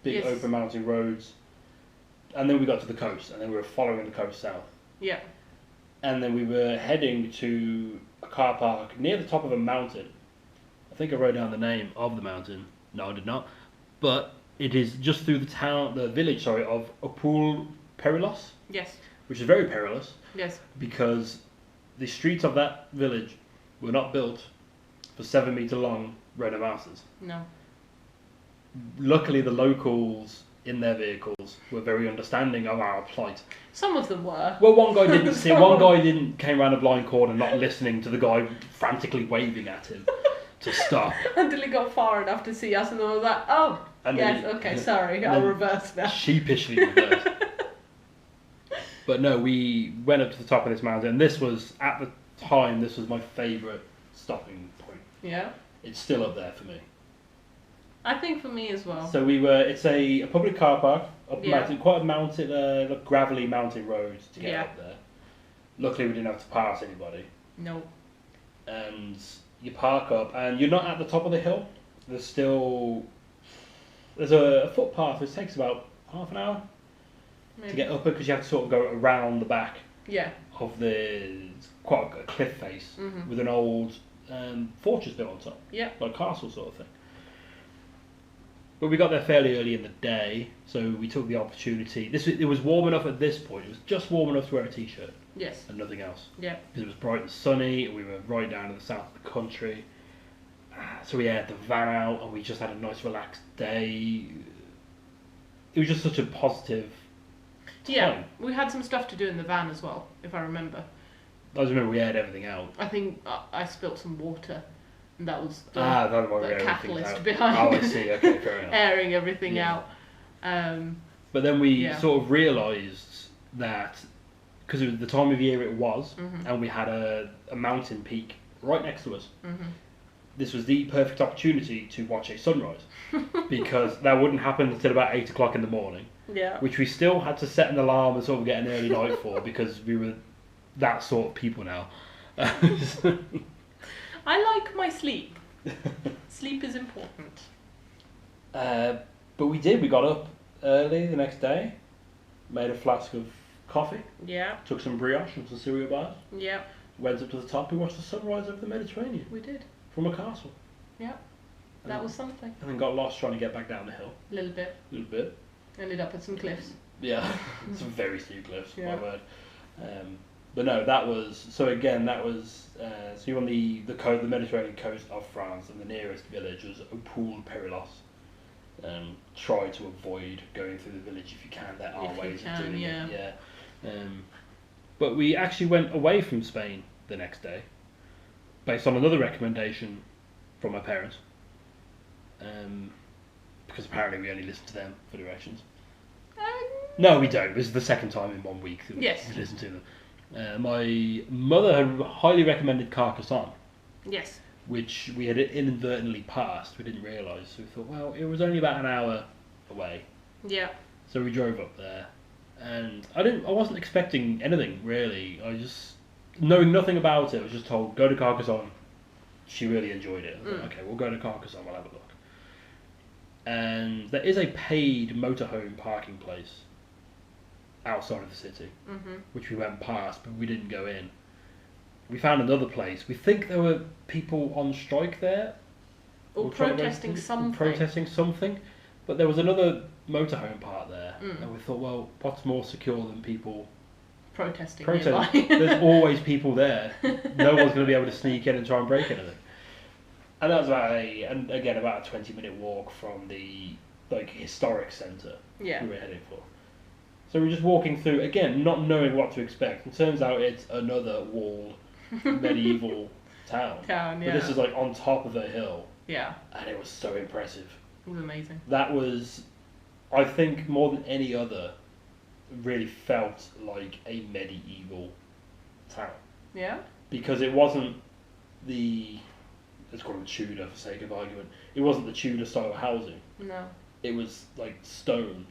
big open mountain roads. And then we got to the coast, and then we were following the coast south. Yeah. And then we were heading to a car park near the top of a mountain. I think I wrote down the name of the mountain. No, I did not. But it is just through the village of Opul Perilos. Yes. Which is very perilous. Yes. Because the streets of that village were not built for 7-metre long Renault Masters. No. Luckily, the locals in their vehicles were very understanding of our plight. Some of them were. Well, one guy didn't see. One guy didn't came around a blind corner, not listening to the guy frantically waving at him to stop. Until he got far enough to see us, and then was like, "Oh, and yes, okay, sorry, I'll reverse now." Sheepishly reversed. But no, we went up to the top of this mountain, and this was at the time. This was my favourite stopping point. Yeah. It's still up there for me. I think for me as well. So we were. It's a public car park up the mountain, quite a mountain, like gravelly mountain road to get up there. Luckily, we didn't have to pass anybody. No. And you park up, and you're not at the top of the hill. There's a footpath which takes about half an hour to get up it, because you have to sort of go around the back of quite a cliff face with an old fortress built on top, like a castle sort of thing. But we got there fairly early in the day, so we took the opportunity. It was warm enough at this point. It was just warm enough to wear a t-shirt. Yes. And nothing else. Yeah. Because it was bright and sunny, and we were right down in the south of the country. So we had the van out, and we just had a nice relaxed day. It was just such a positive time. Yeah, we had some stuff to do in the van as well, if I remember. I just remember we aired everything out. I think I spilt some water. And that was the catalyst behind I see. Okay, fair enough. airing everything out. But then we sort of realised that, because it was the time of year it was, and we had a mountain peak right next to us, this was the perfect opportunity to watch a sunrise. Because that wouldn't happen until about 8 o'clock in the morning. Yeah. Which we still had to set an alarm and sort of get an early night for, because we were that sort of people now. I like my sleep. Sleep is important. But we did. We got up early the next day, made a flask of coffee. Yeah. Took some brioche and some cereal bars. Yeah. Went up to the top and watched the sunrise over the Mediterranean. We did. From a castle. Yeah. That was something. And then got lost trying to get back down the hill. A little bit. Ended up at some cliffs. Yeah. Some very steep cliffs, my word. But no, that was... So again, that was... so you're on the Mediterranean coast of France, and the nearest village was Poule Perilos. Try to avoid going through the village if you can. There are ways of doing it. Yeah. But we actually went away from Spain the next day, based on another recommendation from my parents. Because apparently we only listen to them for directions. No, we don't. This is the second time in 1 week that we listen to them. My mother had highly recommended Carcassonne. Yes. Which we had inadvertently passed. We didn't realise. So we thought, well, it was only about an hour away. Yeah. So we drove up there, and I wasn't expecting anything really. I just, knowing nothing about it, I was just told go to Carcassonne. She really enjoyed it. I was like, okay, we'll go to Carcassonne. We'll have a look. And there is a paid motorhome parking place outside of the city, which we went past, but we didn't go in. We found another place. We think there were people on strike there, or protesting something. But there was another motorhome park there, and we thought, well, what's more secure than people protesting? There's always people there. No one's going to be able to sneak in and try and break anything. And that was about a 20-minute walk from the historic centre we were heading for. So we're just walking through, again, not knowing what to expect. It turns out it's another walled medieval town. But this is like on top of a hill. Yeah. And it was so impressive. It was amazing. That was, I think, more than any other, really felt like a medieval town. Yeah. Because it wasn't let's call it Tudor for sake of argument. It wasn't the Tudor style housing. No. It was like stone.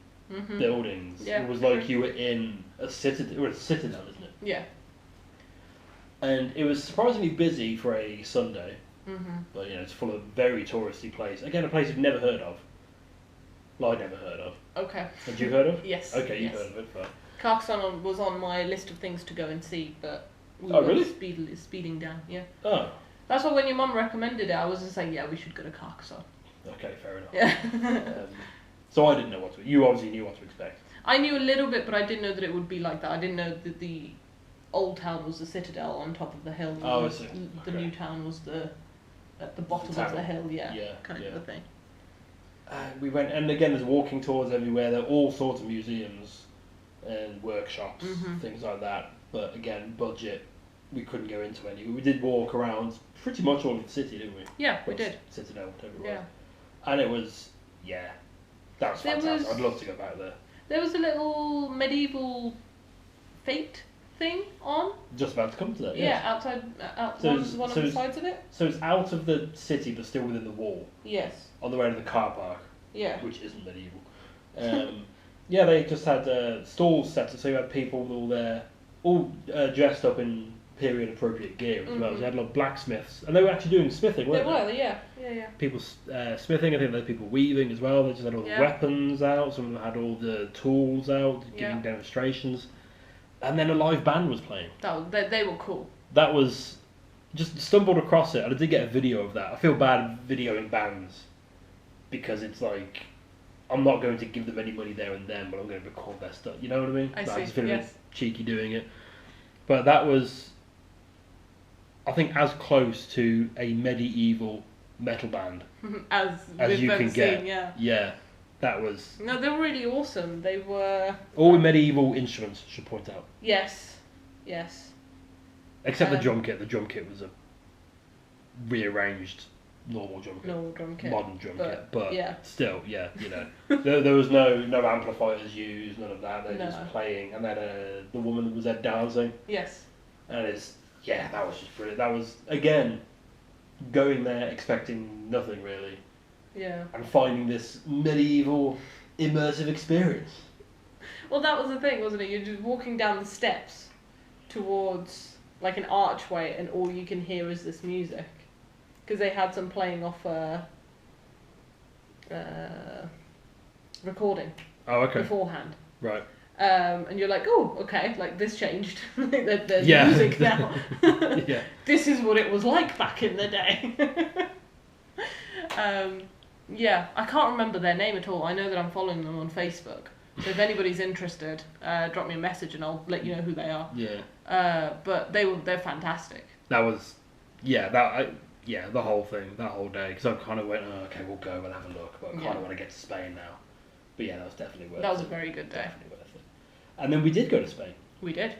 Buildings. Yeah, it was like you were in a citadel. It was a citadel, isn't it? Yeah. And it was surprisingly busy for a Sunday. But it's full of very touristy place. Again, a place you've never heard of. Well, I'd never heard of. Okay. Had you heard of? Yes. Okay, you've heard of it. Fine. Carcassonne was on my list of things to go and see, but we were speeding down. Yeah. Oh. That's why when your mum recommended it, I was just saying, yeah, we should go to Carcassonne. Okay, fair enough. Yeah. So I didn't know what to... You obviously knew what to expect. I knew a little bit, but I didn't know that it would be like that. I didn't know that old town was the citadel on top of the hill. Oh, I see. The new town was at the bottom of the hill. Yeah, kind of a thing. We went, and again, there's walking tours everywhere. There are all sorts of museums and workshops, things like that. But again, budget, we couldn't go into any. We did walk around pretty much all of the city, didn't we? Yeah, we did. Citadel, whatever it was. Yeah. And it was, that was fantastic. I'd love to go back there. There was a little medieval fete thing on. Just about to come to that, yeah. Outside, one of the sides of it. So it's out of the city, but still within the wall. Yes. On the way to the car park. Yeah. Which isn't medieval. They just had stalls set up, so you had people all there, all dressed up in period appropriate gear as well. So you had a lot of blacksmiths, and they were actually doing smithing, weren't they? They were, yeah. People smithing. I think there were people weaving as well. They just had all the weapons out. Some of them had all the tools out, giving demonstrations, and then a live band was playing. They were cool. That was just stumbled across it, and I did get a video of that. I feel bad videoing bands because it's like I'm not going to give them any money there and then, but I'm going to record their stuff. You know what I mean? I see. I just feel a bit cheeky doing it, but that was, I think, as close to a medieval metal band as you can get. Yeah, that was. No, they were really awesome. They were all with medieval instruments. Should point out. Yes. Except the drum kit. The drum kit was a rearranged normal drum kit, modern drum kit. But still, you know, there was no amplifiers used, none of that. They were just playing, and then the woman was there dancing. Yes. And that was just brilliant. That was, again, going there expecting nothing really. Yeah. And finding this medieval immersive experience. Well, that was the thing, wasn't it? You're just walking down the steps towards like an archway, and all you can hear is this music. Because they had some playing off recording. Oh, okay. Beforehand. Right. And you're like, oh, okay, like this changed. There's music now. This is what it was like back in the day. I can't remember their name at all. I know that I'm following them on Facebook. So if anybody's interested, drop me a message and I'll let you know who they are. Yeah. But they're fantastic. That was, the whole thing, that whole day. Because I kind of went, oh, okay, we'll go, we'll have a look. But I kind of want to get to Spain now. But that was definitely worth it. That was a very good day. Definitely worth it. And then we did go to Spain. We did.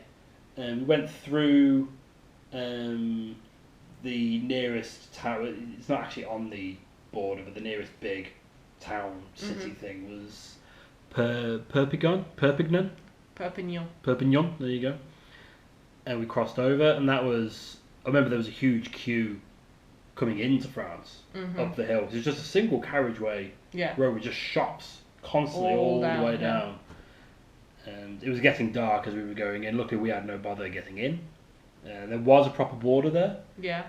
We went through the nearest town. It's not actually on the border, but the nearest big town, city thing was Perpignan. Perpignan, there you go. And we crossed over, and that was... I remember there was a huge queue coming into France up the hill. It was just a single carriageway road with just shops constantly all the way down. And it was getting dark as we were going in. Luckily, we had no bother getting in. There was a proper border there. Yeah.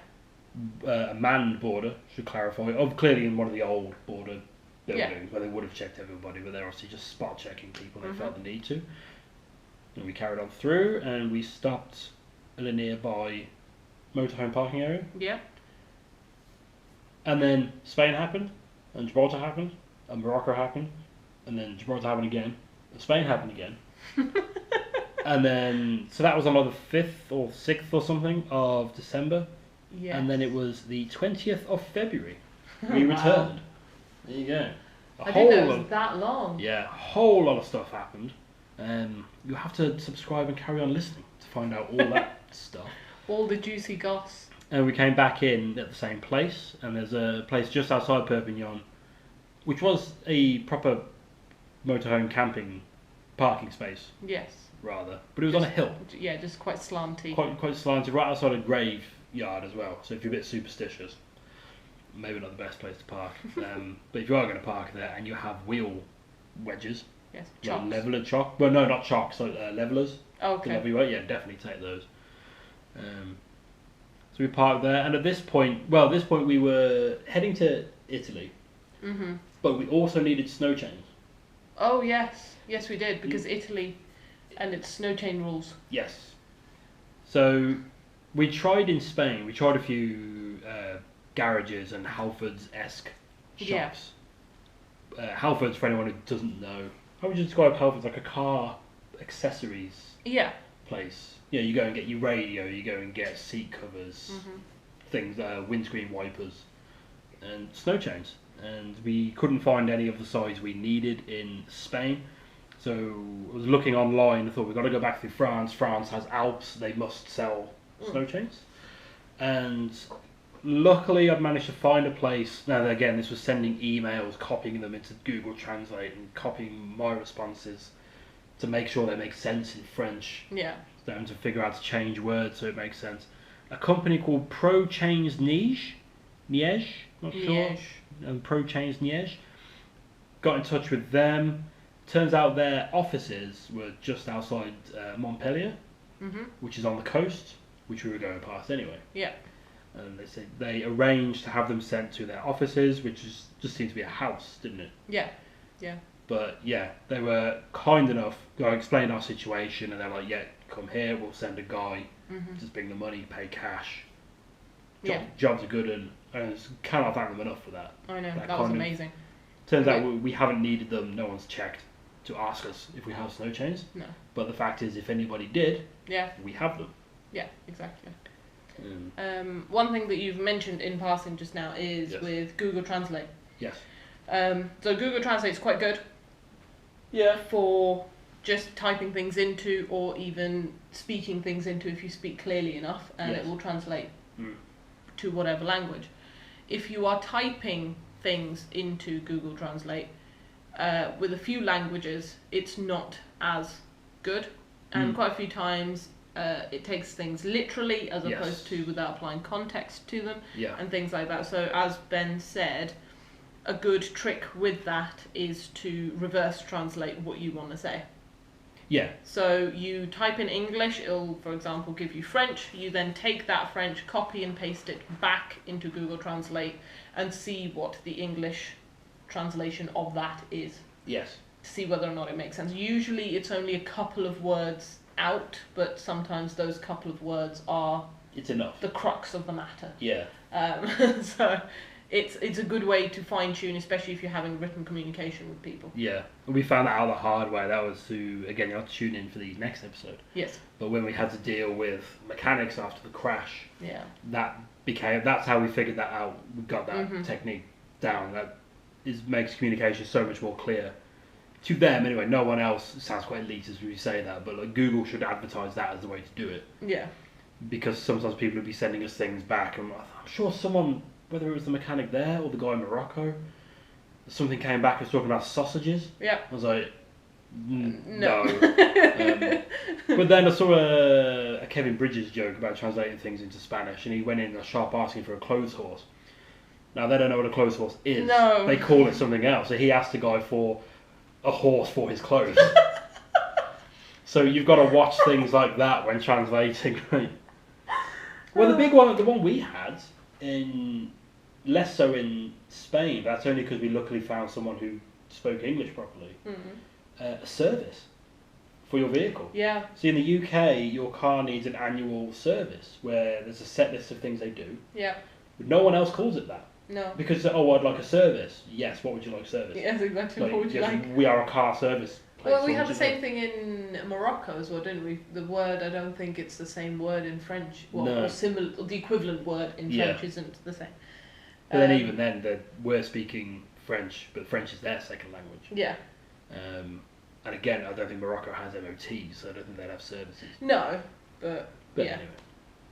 A manned border, should clarify. Clearly in one of the old border buildings where they would have checked everybody, but they're obviously just spot checking people. They felt the need to. And we carried on through, and we stopped at a nearby motorhome parking area. Yeah. And then Spain happened, and Gibraltar happened, and Morocco happened, and then Gibraltar happened again, and Spain happened again. And then, so that was on the 5th or 6th or something of December. Yes. And then it was the 20th of February. We returned. There you go. I didn't know it was that long. Yeah, a whole lot of stuff happened. You have to subscribe and carry on listening to find out all that stuff. All the juicy goss. And we came back in at the same place, and there's a place just outside Perpignan, which was a proper motorhome camping parking space. Yes. Rather, but it was on a hill. Yeah, just quite slanty. Quite slanty, right outside a graveyard as well. So if you're a bit superstitious, maybe not the best place to park. But if you are going to park there and you have wheel wedges, chocks. Leveler chock. Well, no, not chocks. Levelers. Oh, okay. Definitely take those. So we parked there, and at this point we were heading to Italy. But we also needed snow chains. Oh yes, we did, because Italy and its snow chain rules. Yes. So we tried in Spain. We tried a few garages and Halfords-esque shops. Halfords, for anyone who doesn't know, how would you describe Halfords? Like a car accessories place. You go and get your radio, you go and get seat covers, things, windscreen wipers, and snow chains. And we couldn't find any of the size we needed in Spain. So I was looking online, I thought we've got to go back through France. France has Alps, they must sell snow chains. And luckily I'd managed to find a place. Now again, this was sending emails, copying them into Google Translate and copying my responses to make sure they make sense in French. Yeah. Them to figure out to change words so it makes sense. A company called Pro Chains Niège, not sure. Pro Chains Niège. Got in touch with them. Turns out their offices were just outside Montpellier, which is on the coast, which we were going past anyway. Yeah. And they said they arranged to have them sent to their offices, which just seemed to be a house, didn't it? Yeah. Yeah. But yeah, they were kind enough. I explained our situation, and they're like, "Yeah, come here. We'll send a guy. Just bring the money, pay cash. Jobs are good, and I cannot thank them enough for that. I know that was amazing. Turns out we haven't needed them. No one's checked to ask us if we have snow chains. No. But the fact is, if anybody did, we have them. Yeah, exactly. One thing that you've mentioned in passing just now is with Google Translate. Yes. So Google Translate is quite good. Yeah. For just typing things into, or even speaking things into if you speak clearly enough, and it will translate to whatever language. If you are typing things into Google Translate with a few languages, it's not as good, and quite a few times it takes things literally as opposed to without applying context to them, and things like that. So as Ben said, a good trick with that is to reverse translate what you want to say. Yeah. So you type in English, it'll, for example, give you French. You then take that French, copy and paste it back into Google Translate and see what the English translation of that is. Yes. To see whether or not it makes sense. Usually it's only a couple of words out, but sometimes those couple of words are... It's enough. The crux of the matter. Yeah. So... It's a good way to fine tune, especially if you're having written communication with people. Yeah, we found that out the hard way. That was to, again, you'll have to tune in for the next episode. Yes. But when we had to deal with mechanics after the crash, that's how we figured that out. We got that technique down. That makes communication so much more clear to them anyway. No one else. It sounds quite elitist when you say that, but like Google should advertise that as the way to do it. Yeah. Because sometimes people would be sending us things back, and I'm sure someone. Whether it was the mechanic there or the guy in Morocco, something came back and was talking about sausages. Yeah. I was like, no. But then I saw a Kevin Bridges joke about translating things into Spanish, and he went in a shop asking for a clothes horse. Now, they don't know what a clothes horse is. No. They call it something else. So he asked the guy for a horse for his clothes. So you've got to watch things like that when translating. Well, the big one, the one we had less so in Spain. That's only because we luckily found someone who spoke English properly. A service for your vehicle. Yeah. See, in the UK, your car needs an annual service where there's a set list of things they do. Yeah. But no one else calls it that. No. Because, I'd like a service. Yes, what would you like service? Yes, exactly. What would you like? We are a car service place. Well, we had the same thing in Morocco as well, didn't we? The word, I don't think it's the same word in French. Well, no. Or similar, or the equivalent word in French isn't the same. But then even then, we're speaking French, but French is their second language. Yeah. And again, I don't think Morocco has MOTs, so I don't think they'd have services. No, but yeah. Anyway.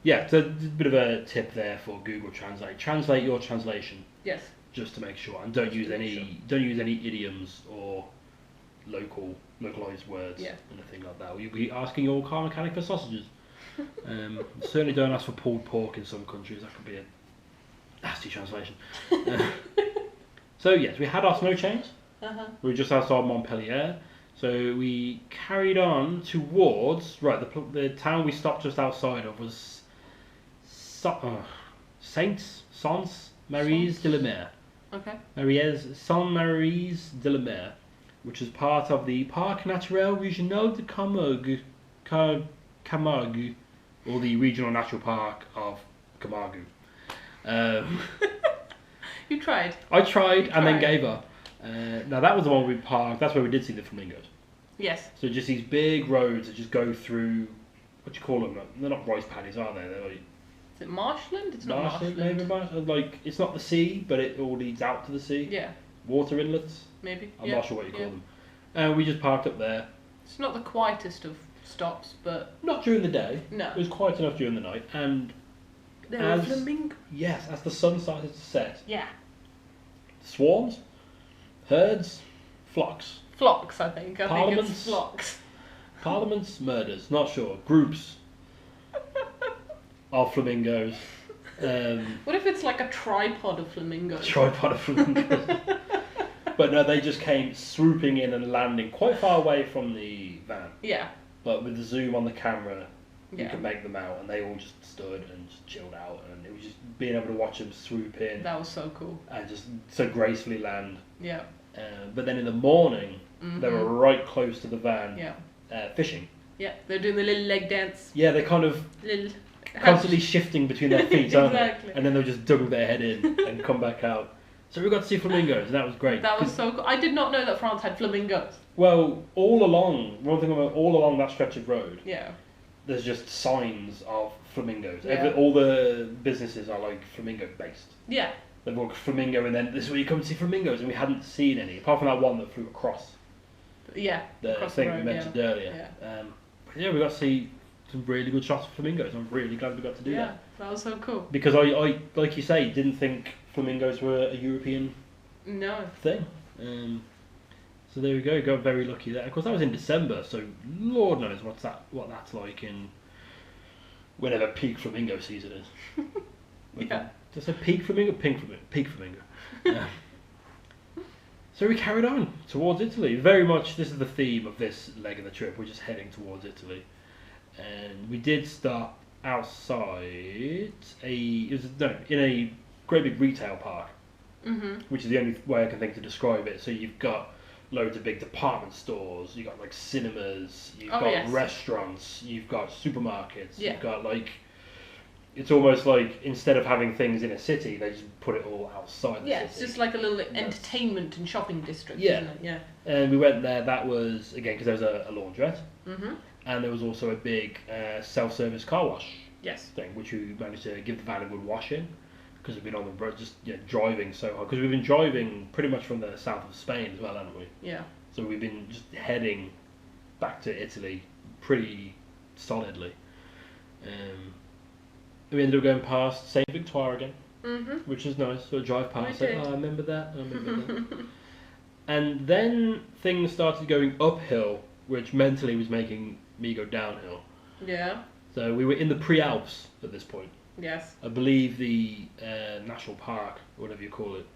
Yeah, so a bit of a tip there for Google Translate. Translate your translation. Yes. Just to make sure, and don't use any idioms or localized words, anything like that. We'll be asking your car mechanic for sausages. Certainly don't ask for pulled pork in some countries. That could be a nasty translation. So yes, we had our snow chains. We were just outside Montpellier. So we carried on towards the town we stopped just outside of was Saint-Maries de la Mer. Okay. Saint-Maries de la Mer, which is part of the Parc Naturel Régional de Camargue, or the Regional Natural Park of Camargue. You tried. I tried and then gave up. Now that was the one we parked. That's where we did see the flamingos. Yes. So just these big roads that just go through what do you call them? They're not rice paddies, are they? They're like... Is it marshland? It's not marshland. Maybe marshland. Like, it's not the sea, but it all leads out to the sea. Yeah. Water inlets? Maybe. I'm not sure what you call them. And we just parked up there. It's not the quietest of stops, but... Not during the day. No. It was quiet enough during the night, and... There were flamingos. Yes, as the sun started to set. Yeah. Swarms, herds, flocks. Flocks, I think. I think it's flocks. Parliaments, murders, not sure. Groups of flamingos. What if it's like a tripod of flamingos? Tripod of flamingos. But no, they just came swooping in and landing quite far away from the van. Yeah. But with the zoom on the camera, you could make them out, and they all just stood and just chilled out, and it was just being able to watch them swoop in. That was so cool. And just so gracefully land. Yeah. But then in the morning, they were right close to the van. Yeah. Fishing. Yeah, they're doing the little leg dance. Yeah, they're kind of constantly shifting between their feet, aren't they? And then they'll just dug their head in and come back out. So we got to see flamingos, and that was great. That was so cool. I did not know that France had flamingos. Well, all along that stretch of road, yeah, there's just signs of flamingos. Yeah. All the businesses are like flamingo based. Yeah. They've got flamingo, and then this is where you come to see flamingos, and we hadn't seen any, apart from that one that flew across. Yeah. The thing we mentioned earlier. Yeah. But yeah, we got to see some really good shots of flamingos. I'm really glad we got to do that. Yeah, that was so cool. Because I, like you say, didn't think flamingos were a European thing. So there we go. Got very lucky there. Of course, that was in December, so Lord knows what that's like in whenever peak flamingo season is. Yeah. Just a peak flamingo, peak flamingo. So we carried on towards Italy. Very much, this is the theme of this leg of the trip. We're just heading towards Italy, and we did stop outside in a great big retail park, which is the only way I can think to describe it. So you've got loads of big department stores, you've got like cinemas, you've got restaurants, you've got supermarkets, you've got like, it's almost like instead of having things in a city, they just put it all outside the city. It's just like a little entertainment and shopping district, isn't it? Yeah. And we went there, that was, again, because there was a laundrette, and there was also a big self-service car wash thing, which we managed to give the van a good wash in, because we've been on the road, just driving so hard, because we've been driving pretty much from the south of Spain as well, haven't we? Yeah. So we've been just heading back to Italy pretty solidly. We ended up going past St. Victoire again, which is nice. So drive past it. I remember that. And then things started going uphill, which mentally was making me go downhill. Yeah. So we were in the Pre-Alps at this point. Yes. I believe the national park, or whatever you call it,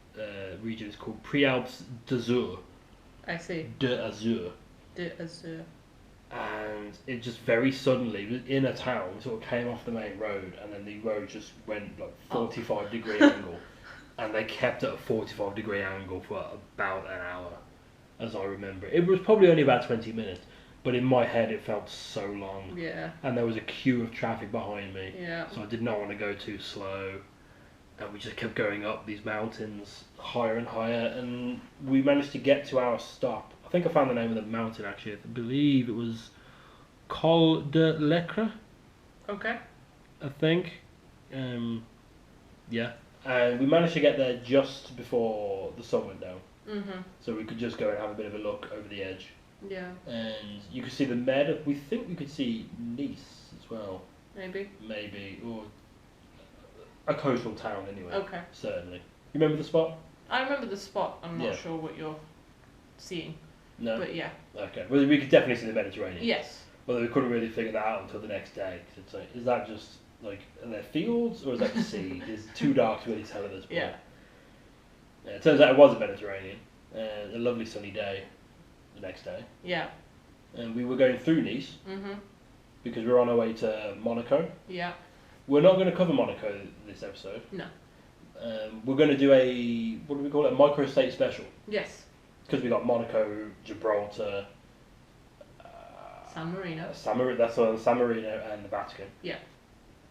region is called Pre-Alps d'Azur. I see. D'Azur. And it just very suddenly, in a town, sort of came off the main road, and then the road just went like 45-degree angle, and they kept at a 45-degree angle for about an hour, as I remember. It was probably only about 20 minutes, but in my head it felt so long. Yeah. And there was a queue of traffic behind me. Yeah. So I did not want to go too slow, and we just kept going up these mountains higher and higher, and we managed to get to our stop. I think I found the name of the mountain actually. I believe it was Col de l'Ecre. Okay. I think. Yeah. And we managed to get there just before the sun went down. So we could just go and have a bit of a look over the edge. Yeah. And you could see the Med. We think we could see Nice as well. Maybe. Or a coastal town anyway. Okay. Certainly. You remember the spot? I remember the spot. I'm not sure what you're seeing. No. But yeah. Okay. Well, we could definitely see the Mediterranean. Yes. Well, we couldn't really figure that out until the next day. Cause it's like, is that just like, are there fields or is that the sea? It's too dark to really tell at this point. Yeah. It turns out it was a Mediterranean. A lovely sunny day the next day. Yeah. And we were going through Nice. Because we were on our way to Monaco. Yeah. We're not going to cover Monaco this episode. No. We're going to do a, what do we call it? A micro-state special. Yes. Because we got Monaco, Gibraltar, San Marino. That's on San Marino and the Vatican. Yeah. Is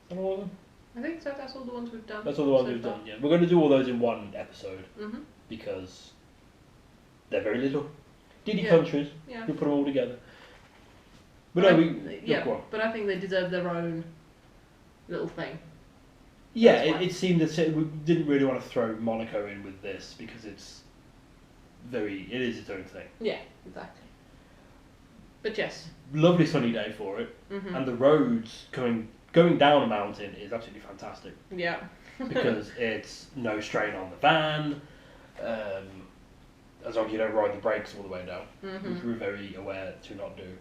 that all of them? I think so. That's all the ones we've done. That's all the ones we've done. Yeah. We're going to do all those in one episode because they're very little. Countries. Yeah. We put them all together. But but I think they deserve their own little thing. Yeah, it seemed that we didn't really want to throw Monaco in with this because it is its own thing. Yeah, exactly. But yes. Lovely sunny day for it, and the roads going down a mountain is absolutely fantastic. Yeah. Because it's no strain on the van, as long as you don't ride the brakes all the way down, which we were very aware to not do.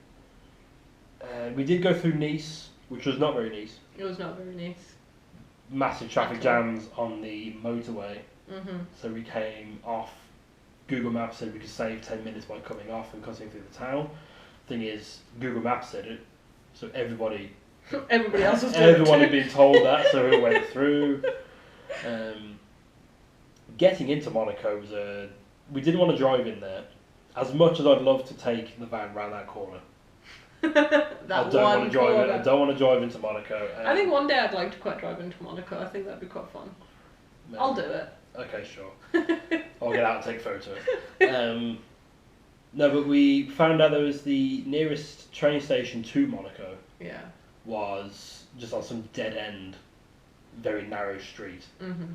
We did go through Nice, which was not very nice. It was not very nice. Massive traffic jams on the motorway, so we came off. Google Maps said we could save 10 minutes by coming off and cutting through the town. Thing is, Google Maps said it, so everybody else was everyone had been told that, so we went through. Getting into Monaco was we didn't want to drive in there. As much as I'd love to take the van round that corner, I don't want to drive into Monaco. I think one day I'd like to quite drive into Monaco. I think that'd be quite fun. Maybe. I'll do it. Okay, sure. I'll get out and take photos. No, but we found out there was the nearest train station to Monaco. Yeah. Was just on some dead end, very narrow street,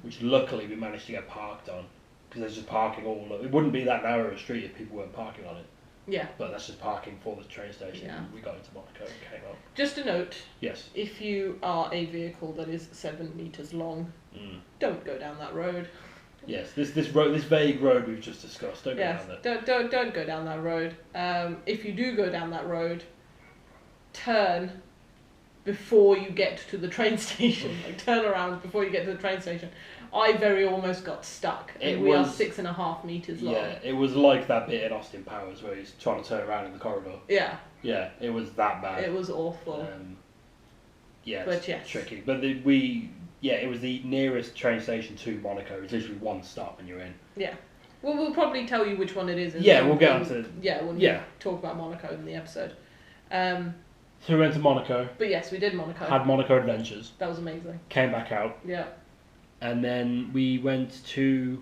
which luckily we managed to get parked on, because there's just parking all over. It wouldn't be that narrow a street if people weren't parking on it. Yeah. But that's just parking for the train station. Yeah. We got into Monaco and came up. Just a note. Yes. If you are a vehicle that is 7 meters long, don't go down that road. Yes, this vague road we've just discussed. Don't go down there. Don't go down that road. If you do go down that road, turn before you get to the train station. Like, turn around before you get to the train station. I very almost got stuck, and we are 6.5 meters long. Yeah, it was like that bit in Austin Powers where he's trying to turn around in the corridor. Yeah. Yeah, it was that bad. It was awful. Yeah, but yes, tricky. But it was the nearest train station to Monaco. It's literally one stop and you're in. Yeah. Well, we'll probably tell you which one it is. We'll get on to... Yeah, when we talk about Monaco in the episode. So we went to Monaco. But yes, we did Monaco. Had Monaco adventures. That was amazing. Came back out. Yeah. And then we went to...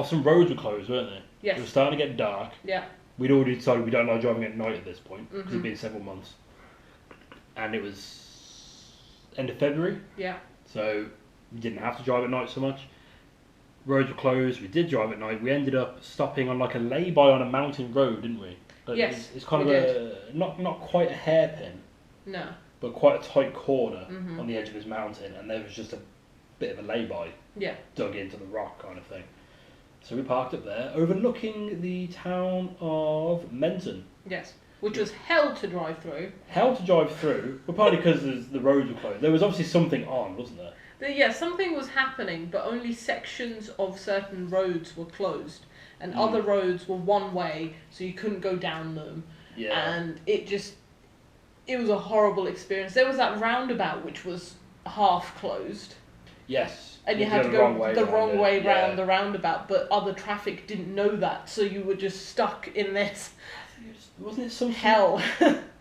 some roads were closed, weren't they? Yes. It was starting to get dark. Yeah. We'd already decided we don't like driving at night at this point, because it'd been several months. And it was end of February. Yeah. So we didn't have to drive at night so much. Roads were closed, we did drive at night. We ended up stopping on like a lay-by on a mountain road, didn't we? Like, yes, it's kind of not quite a hairpin. No. But quite a tight corner on the edge of this mountain, and there was just a bit of a lay-by. Yeah. Dug into the rock kind of thing. So we parked up there, overlooking the town of Menton. Yes. Which was hell to drive through. Hell to drive through, but partly because the roads were closed. There was obviously something on, wasn't there? Yeah, something was happening, but only sections of certain roads were closed. And other roads were one way, so you couldn't go down them. Yeah. And it was a horrible experience. There was that roundabout which was half closed. Yes. And you had to go the wrong way round the roundabout, but other traffic didn't know that, so you were just stuck in this. Wasn't it some hell?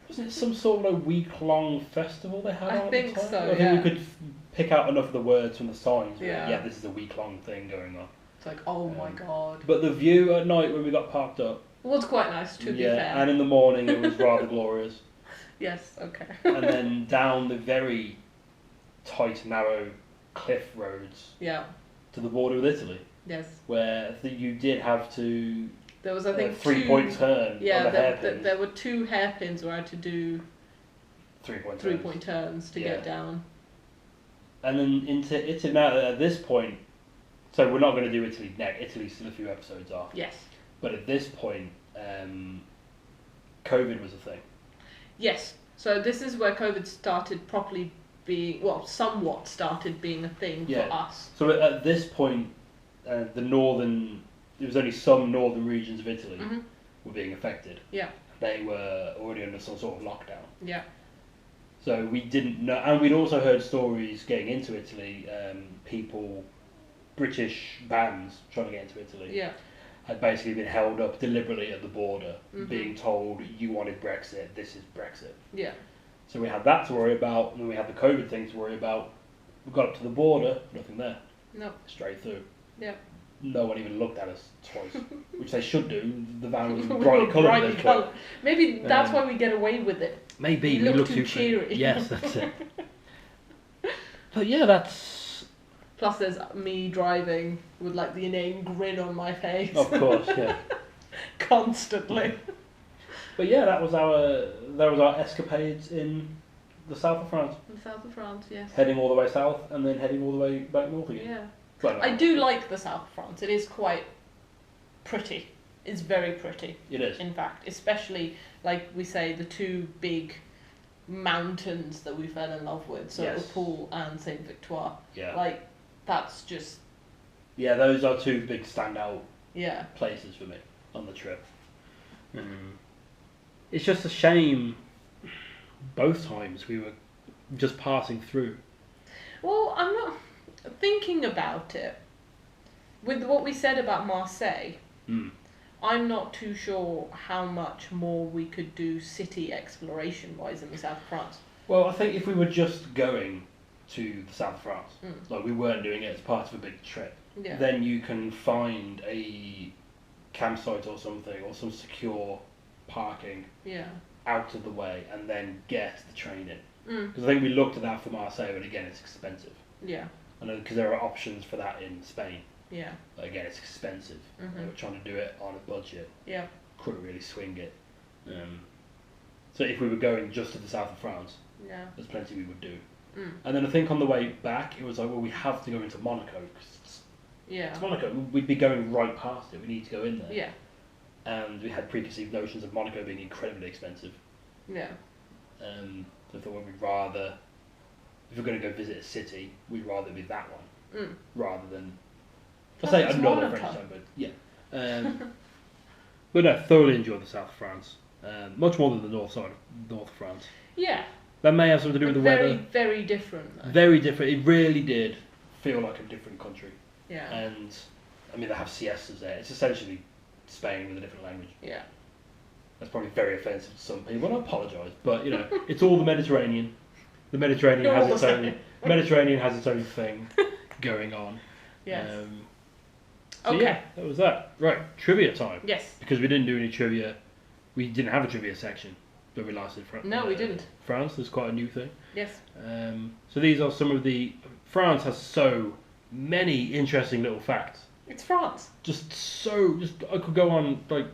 Wasn't it some sort of a week-long festival they had? I think so. I think we could pick out enough of the words from the signs. Yeah, this is a week-long thing going on. It's like, oh my god. But the view at night when we got parked up was quite nice, to be fair. And in the morning it was rather glorious. Yes, okay. And then down the very tight, narrow cliff roads. Yeah. To the border with Italy. Yes. Where I think you did have to. There was, I think, 3-point turn. Yeah, on the hairpins. There were 2 hairpins where I had to do 3-point turns to get down. And then into Italy now. At this point, so we're not going to do Italy next. Italy's still a few episodes off. Yes. But at this point, COVID was a thing. Yes. So this is where COVID started properly being, somewhat started being a thing for us. So at this point, there was only some northern regions of Italy were being affected. Yeah. They were already under some sort of lockdown. Yeah. So we didn't know, and we'd also heard stories getting into Italy, British bands trying to get into Italy. Yeah. Had basically been held up deliberately at the border, being told, you wanted Brexit, this is Brexit. Yeah. So we had that to worry about, and then we had the COVID thing to worry about. We got up to the border, nothing there. No. Straight through. Yeah. No one even looked at us twice, which they should do. The van was brightly coloured. Maybe that's why we get away with it. Maybe You we look look too cheery. Yes, that's it. But yeah, that's... Plus there's me driving with like the inane grin on my face. Of course, yeah. Constantly. But yeah, that was our escapades in the south of France. In the south of France, yes. Heading all the way south and then heading all the way back north again. Yeah. Well, I do like the south of France. It is quite pretty. It's very pretty. It is. In fact, especially like we say, the two big mountains that we fell in love with, so Yes. Pool and Saint Victoire. Yeah. Like that's just. Yeah, those are two big standout places for me on the trip. It's just a shame both times we were just passing through. Well, I'm not thinking about it. With what we said about Marseille, I'm not too sure how much more we could do city exploration wise in the south of France. Well, I think if we were just going to the south of France, like we weren't doing it as part of a big trip, then you can find a campsite or something, or some secure parking out of the way, and then get the train in. Because I think we looked at that for Marseille, and again, it's expensive. Yeah. I know, because there are options for that in Spain. Yeah. But again, it's expensive. They were trying to do it on a budget. Yeah. Couldn't really swing it. So if we were going just to the south of France, there's plenty we would do. And then I think on the way back, it was like, well, we have to go into Monaco, because it's Monaco. We'd be going right past it. We need to go in there. Yeah. And we had preconceived notions of Monaco being incredibly expensive. Yeah. So I thought, well, we'd rather, if we're going to go visit a city, we'd rather be that one, rather than, I say another French town, but yeah. But no, thoroughly enjoyed the south of France. Much more than the north side of North France. Yeah. That may have something to do with the weather. Very different, though. Very different. It really did feel like a different country. Yeah. And, I mean, they have siestas there. It's essentially Spain with a different language. Yeah. That's probably very offensive to some people, and I apologise. But, you know, it's all the Mediterranean. The Mediterranean has its own... Mediterranean has its own thing going on. Yes. So okay. yeah, that was that. Right, trivia time. Yes. Because we didn't do any trivia. We didn't have a trivia section when we last did France. No, we didn't. France is quite a new thing. Yes. So these are some of the... France has so many interesting little facts. It's France. I could go on, like,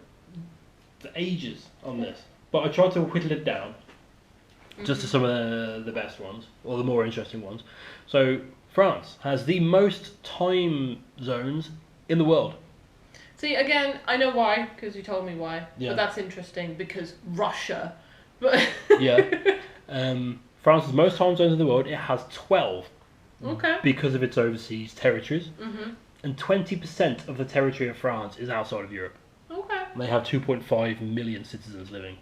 for ages on this. But I tried to whittle it down just to some of the best ones, or the more interesting ones. So, France has the most time zones in the world. See, again, I know why, because you told me why. Yeah. But that's interesting, because Russia. But Yeah. France has the most time zones in the world. It has 12. Okay. Because of its overseas territories. Mm-hmm. And 20% of the territory of France is outside of Europe. Okay. They have 2.5 million citizens living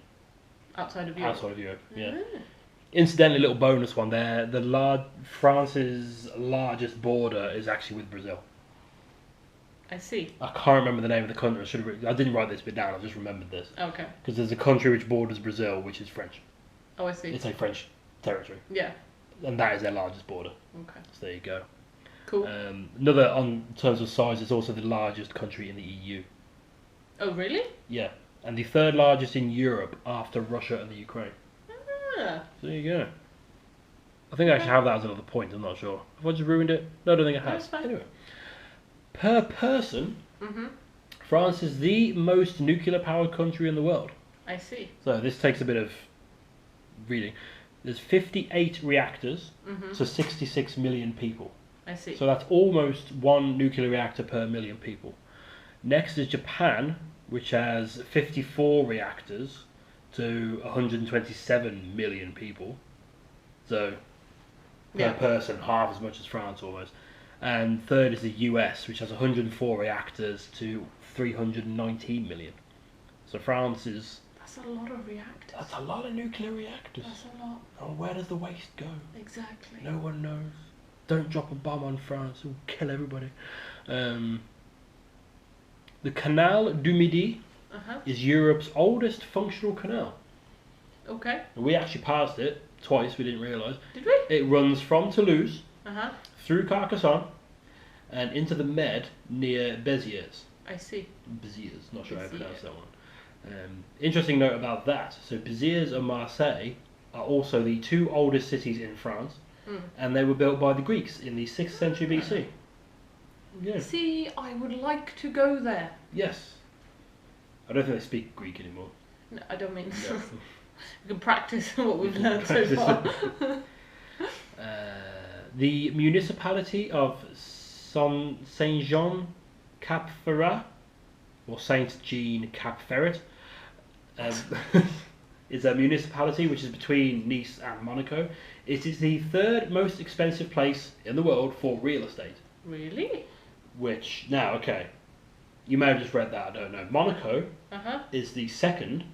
outside of Europe. Outside of Europe, yeah. Mm. Incidentally, little bonus one there. France's largest border is actually with Brazil. I see. I can't remember the name of the country. I didn't write this bit down. I just remembered this. Okay. Because there's a country which borders Brazil, which is French. Oh, I see. It's a French territory. Yeah. And that is their largest border. Okay. So there you go. Cool. Another, on terms of size, it's also the largest country in the EU. Oh, really? Yeah. And the third largest in Europe after Russia and the Ukraine. Ah. So there you go. I think I actually have that as another point. I'm not sure. Have I just ruined it? No, I don't think I have. That's fine. Anyway. Per person, Mm-hmm. France is the most nuclear-powered country in the world. I see. So this takes a bit of reading. There's 58 reactors, Mm-hmm. so 66 million people. I see. So that's almost one nuclear reactor per million people. Next is Japan, which has 54 reactors to 127 million people. So per person, half as much as France almost. And third is the US, which has 104 reactors to 319 million. So France is... That's a lot of reactors. That's a lot of nuclear reactors. That's a lot. And where does the waste go? Exactly. No one knows. Don't drop a bomb on France, it'll kill everybody. The Canal Dumidi is Europe's oldest functional canal. Okay. And we actually passed it twice, we didn't realise. Did we? It runs from Toulouse, Uh-huh. through Carcassonne, and into the Med near Béziers. I see. Béziers, not sure how I pronounce that one. Interesting note about that. So Béziers and Marseille are also the 2 oldest cities in France, and they were built by the Greeks in the 6th century BC. Yeah. See, I would like to go there. Yes. I don't think they speak Greek anymore. No, I don't mean No. We can practice what we've learned so far. The municipality of Saint-Jean-Cap-Ferrat, or Saint-Jean-Cap-Ferret, is a municipality which is between Nice and Monaco. It is the 3rd most expensive place in the world for real estate. Really? Which, now, okay, you may have just read that, I don't know. Monaco is the 2nd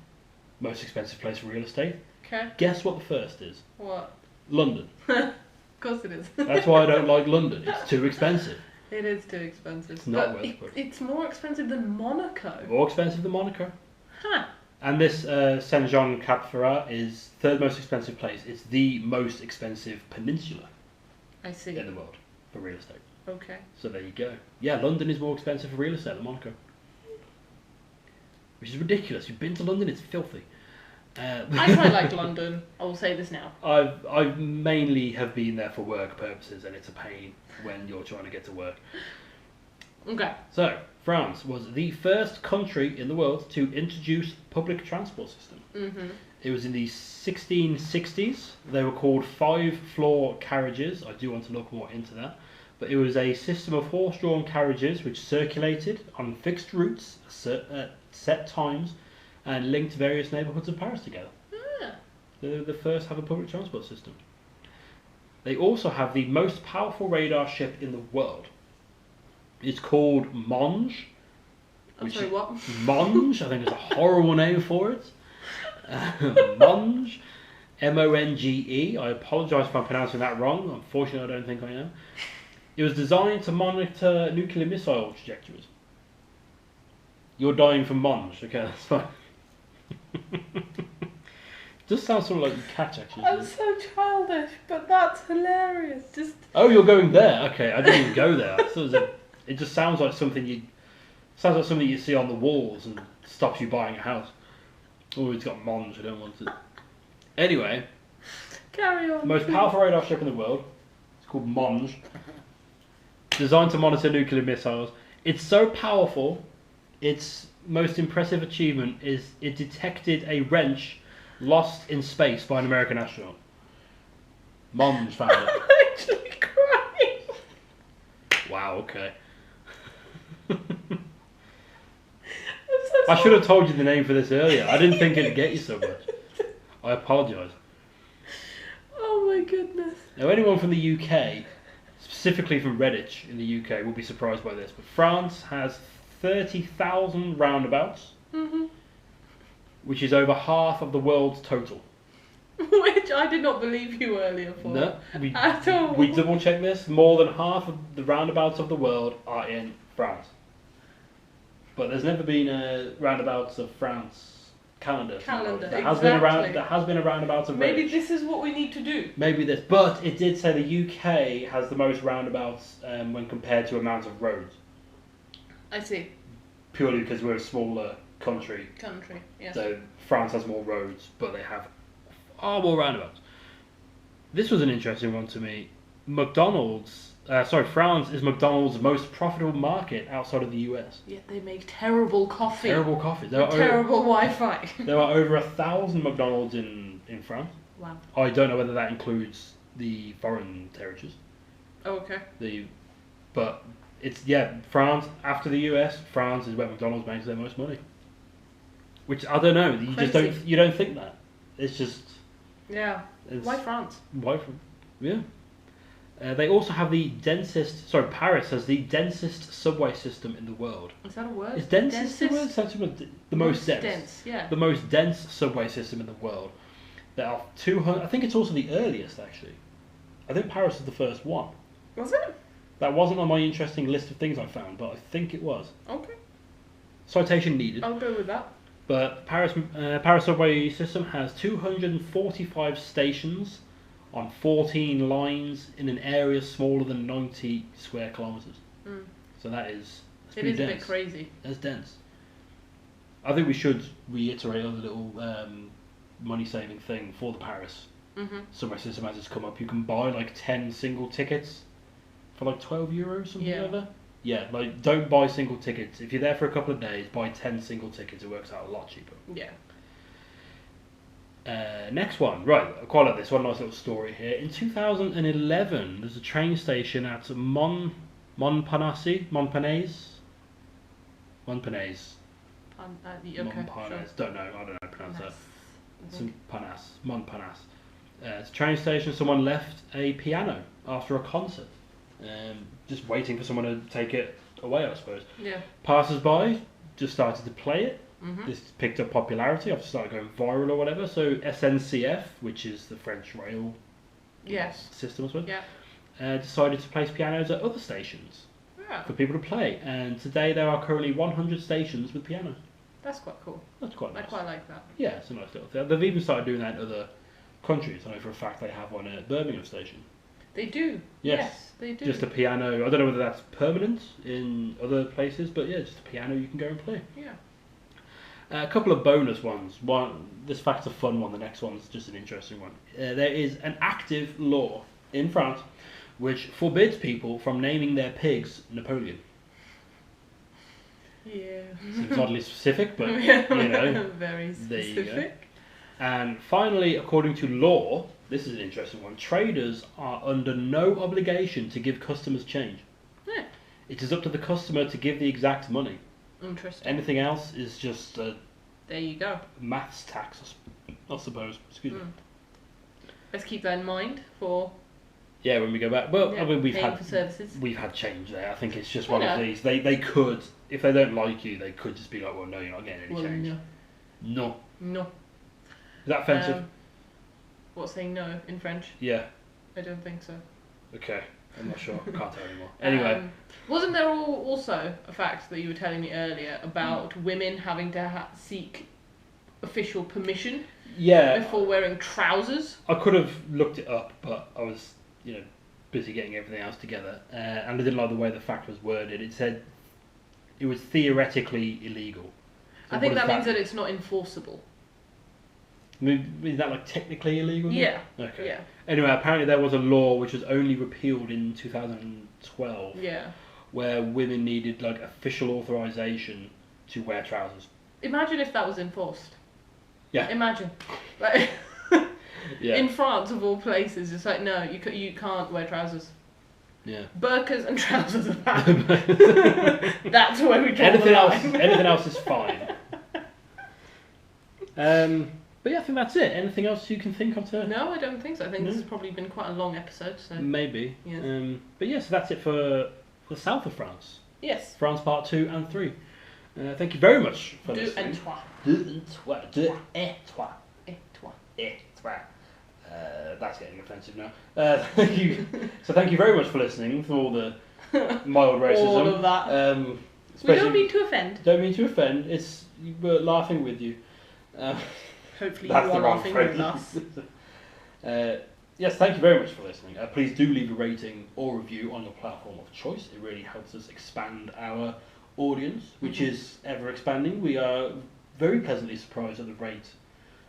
most expensive place for real estate. Okay. Guess what the first is? What? London. Of course it is. That's why I don't like London. It's too expensive. It is too expensive. It's not worth it. It's more expensive than Monaco. More expensive than Monaco. Huh. And this Saint-Jean-Cap-Ferrat is 3rd most expensive place. It's the most expensive peninsula I see. in the world for real estate. Okay. So there you go. Yeah, London is more expensive for real estate than Monaco. Which is ridiculous. You've been to London, it's filthy. I quite like London. I will say this now. I mainly have been there for work purposes, and it's a pain when you're trying to get to work. Okay. So, France was the first country in the world to introduce public transport system. It was in the 1660s. They were called 5-floor carriages. I do want to look more into that. But it was a system of horse-drawn carriages which circulated on fixed routes at set times and linked various neighbourhoods of Paris together. They're the first to have a public transport system. They also have the most powerful radar ship in the world. It's called Monge. I'm sorry, what? Monge, I think it's a horrible name for it. Monge. M-O-N-G-E. I apologise if I'm pronouncing that wrong. Unfortunately, I don't think I am. It was designed to monitor nuclear missile trajectories. You're dying from Monge. Okay, that's fine. Just sounds sort of like you catch, actually. I'm so childish, but that's hilarious. Just. Oh, you're going there? Okay, I didn't even go there. I thought it just sounds like something you see on the walls and stops you buying a house. Oh, it's got Monge. I don't want it. Anyway, carry on. The most powerful radar ship in the world. It's called Monge. Designed to monitor nuclear missiles. It's so powerful. Its most impressive achievement is it detected a wrench lost in space by an American astronaut. Monge found it. I'm actually crying. Wow. Okay. I'm so I should have told you the name for this earlier. I didn't think it'd get you so much. I apologise. Oh my goodness. Now, anyone from the UK, specifically from Redditch in the UK, will be surprised by this, but France has 30,000 roundabouts, which is over half of the world's total. Which I did not believe you earlier for. No, at all. We double checked this. More than half of the roundabouts of the world are in France. But there's never been a roundabouts of France calendar. There has been a roundabouts of Maybe Redditch. this is what we need to do. Maybe this, but it did say the UK has the most roundabouts when compared to amount of roads. I see. Purely because we're a smaller country. Yes. So France has more roads, but they have far more roundabouts. This was an interesting one to me. France is McDonald's most profitable market outside of the US. Yet they make terrible coffee. Terrible coffee. Terrible Wi-Fi. There are over 1,000 McDonald's in France. Wow. I don't know whether that includes the foreign territories. Oh, okay. But it's France after the US. France is where McDonald's makes their most money. Which I don't know. You don't think that. It's just. Yeah. Why France? Why France? Yeah. They also have the densest. Sorry, Paris has the densest subway system in the world. Is that a word? Is densest a word? The most dense. Yeah. The most dense subway system in the world. There are 200. I think it's also the earliest, actually. I think Paris is the first one. Was it? That wasn't on my interesting list of things I found, but I think it was. Okay. Citation needed. I'll go with that. But Paris subway system has 245 stations on 14 lines in an area smaller than 90 square kilometres. So that's it is dense. A bit crazy. That's dense. I think we should reiterate a little money-saving thing for the Paris Subway system as it's come up. You can buy like 10 single tickets for like €12, something like that. Yeah, like don't buy single tickets. If you're there for a couple of days, buy 10 single tickets. It works out a lot cheaper. Yeah. Next one, right? I quite like this one. Nice little story here. In 2011, there's a train station at Montparnasse. Okay, Montparnasse. sure. I don't know how to pronounce that. Montparnasse. It's a train station. Someone left a piano after a concert, just waiting for someone to take it away, I suppose. Yeah. Passers-by just started to play it. This picked up popularity. I've started going viral or whatever. So SNCF, which is the French rail system, I suppose, decided to place pianos at other stations for people to play. And today there are currently 100 stations with pianos. That's quite cool. That's quite nice. I quite like that. Yeah, it's a nice little thing. They've even started doing that in other countries. I know for a fact they have one at Birmingham station. They do. Yes, they do. Just a piano. I don't know whether that's permanent in other places, but yeah, just a piano you can go and play. Yeah. A couple of bonus ones. One, this fact's a fun one. The next one's just an interesting one. There is an active law in France which forbids people from naming their pigs Napoleon. Yeah. Seems oddly specific, but you know, very specific. There you go. And finally, according to law, this is an interesting one. Traders are under no obligation to give customers change. Yeah. It is up to the customer to give the exact money. Interesting. Anything else is just a there you go. Maths tax, I suppose. Excuse me. Let's keep that in mind for. Yeah, when we go back. Well, I mean, we've had change there. I think it's just one of these. They could, if they don't like you, they could just be like, well, no, you're not getting any change. No. Is that offensive? What's saying no in French? Yeah. I don't think so. Okay. I'm not sure. I can't tell anymore. Anyway. Wasn't there also a fact that you were telling me earlier about women having to seek official permission before wearing trousers? I could have looked it up, but I was, busy getting everything else together. And I didn't like the way the fact was worded. It said it was theoretically illegal. So I think that means that it's not enforceable. Is that like technically illegal? Yeah. Okay. Yeah. Anyway, apparently there was a law which was only repealed in 2012. Yeah. Where women needed like official authorization to wear trousers. Imagine if that was enforced. Yeah. Imagine. Like yeah. In France of all places, it's like no, you can't wear trousers. Yeah. Burqas and trousers are banned. That's where we draw the line. Anything else is fine. But yeah, I think that's it. Anything else you can think of to... No, I don't think so. I think this has probably been quite a long episode. So maybe. Yeah. But yes, that's it for the south of France. Yes. France part 2 and 3. Thank you very much for listening. Deux et trois. That's getting offensive now. Thank you. So thank you very much for listening for all the mild racism. All of that. We don't mean to offend. Don't mean to offend. We're laughing with you. Hopefully you are laughing with us. Yes, thank you very much for listening. Please do leave a rating or review on your platform of choice. It really helps us expand our audience, which is ever expanding. We are very pleasantly surprised at the rate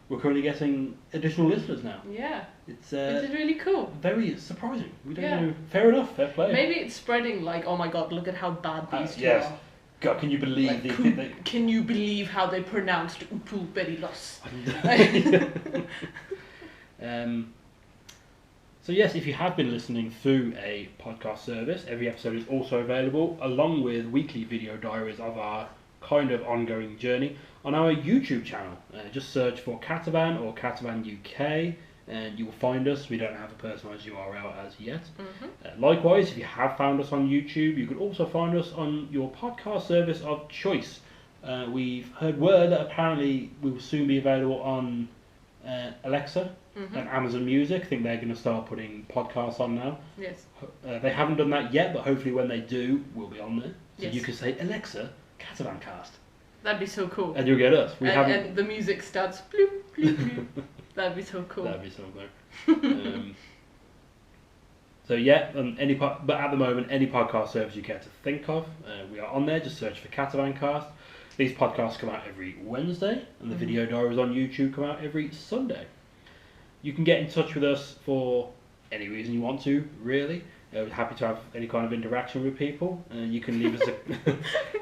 we're currently getting additional listeners now. Yeah. It's really cool. Very surprising. We don't know. Fair enough, fair play. Maybe it's spreading like, oh my god, look at how bad these two are. God, can you believe Can you believe how they pronounced Upu Berilos? So yes, if you have been listening through a podcast service, every episode is also available, along with weekly video diaries of our kind of ongoing journey on our YouTube channel. Just search for Catavan or Catavan UK and you will find us. We don't have a personalised URL as yet. Likewise, if you have found us on YouTube, you could also find us on your podcast service of choice. We've heard word that apparently we will soon be available on Alexa and Amazon Music. I think they're going to start putting podcasts on now. Yes. They haven't done that yet, but hopefully when they do, we'll be on there. So you can say, Alexa, CatavanCast. That'd be so cool. And you'll get us. And the music starts bloop, bloop, bloop. That'd be so cool. That'd be so cool. So yeah, but at the moment, any podcast service you care to think of, we are on there. Just search for CatavanCast. These podcasts come out every Wednesday, and the video diaries on YouTube come out every Sunday. you can get in touch with us for any reason you want to, really. We're happy to have any kind of interaction with people. You can leave us a...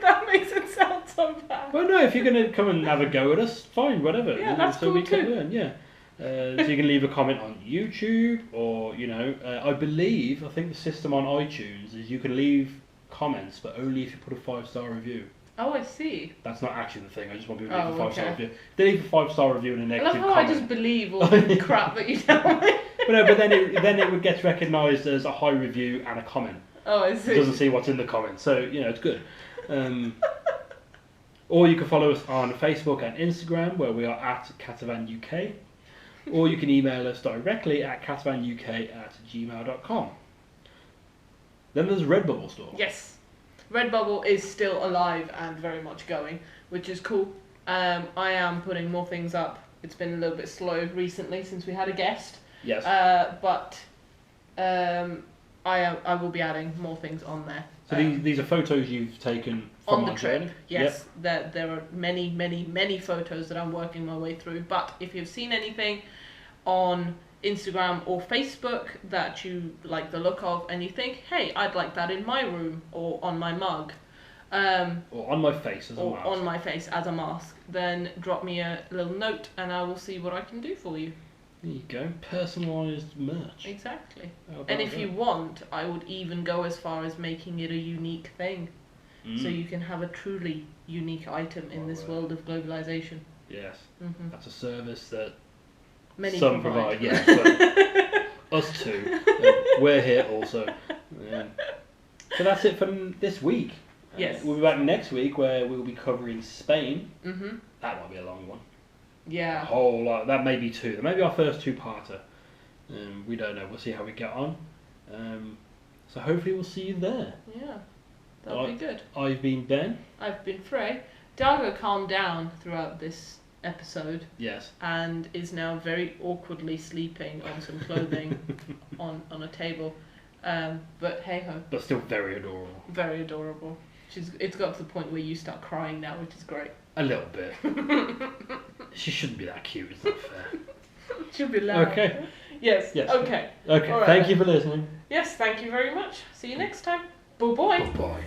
That makes it sound so bad. Well, no, if you're going to come and have a go at us, fine, whatever. Yeah, that's so cool we can too. learn, yeah. So you can leave a comment on YouTube, or, I think the system on iTunes is you can leave comments, but only if you put a 5-star review. Oh, I see. That's not actually the thing. I just want people to leave Oh, a 5-star okay. review. They leave a 5-star review and a I negative love how comment. I just believe all the crap that you tell me. But then it would get recognised as a high review and a comment. Oh, I see. It doesn't see what's in the comments, so it's good. Or you can follow us on Facebook and Instagram, where we are at CatavanUK. Or you can email us directly at catavanuk@gmail.com. Then there's Redbubble store. Yes. Redbubble is still alive and very much going, which is cool. I am putting more things up. It's been a little bit slow recently since we had a guest. Yes. But I will be adding more things on there. So these are photos you've taken from on the our trip. journey? Yes, there are many photos that I'm working my way through. But if you've seen anything on Instagram or Facebook that you like the look of, and you think, hey, I'd like that in my room or on my mug, or on my face as a mask. on my face as a mask, then drop me a little note, and I will see what I can do for you. There you go, personalised merch. Exactly. And if you want, I would even go as far as making it a unique thing. So you can have a truly unique item in this world of globalization. Yes. Mm-hmm. That's a service that Many some provide. Yes, but us too. We're here also. So that's it for this week. Yes. We'll be back next week, where we'll be covering Spain. Mm-hmm. That might be a long one. Yeah. A whole lot. That may be two. That may be our first two-parter. We don't know. We'll see how we get on. So hopefully we'll see you there. Yeah. That'll be good. I've been Ben. I've been Frey. Dargo calmed down throughout this episode. Yes. And is now very awkwardly sleeping on some clothing on a table. But hey ho. But still very adorable. Very adorable. It's got to the point where you start crying now, which is great. A little bit. She shouldn't be that cute. It's not fair. She'll be loud. Okay. Yes. Yes. Okay. Okay. All right, Thank you for listening. Yes. Thank you very much. See you next time. Bye bye. Bye bye.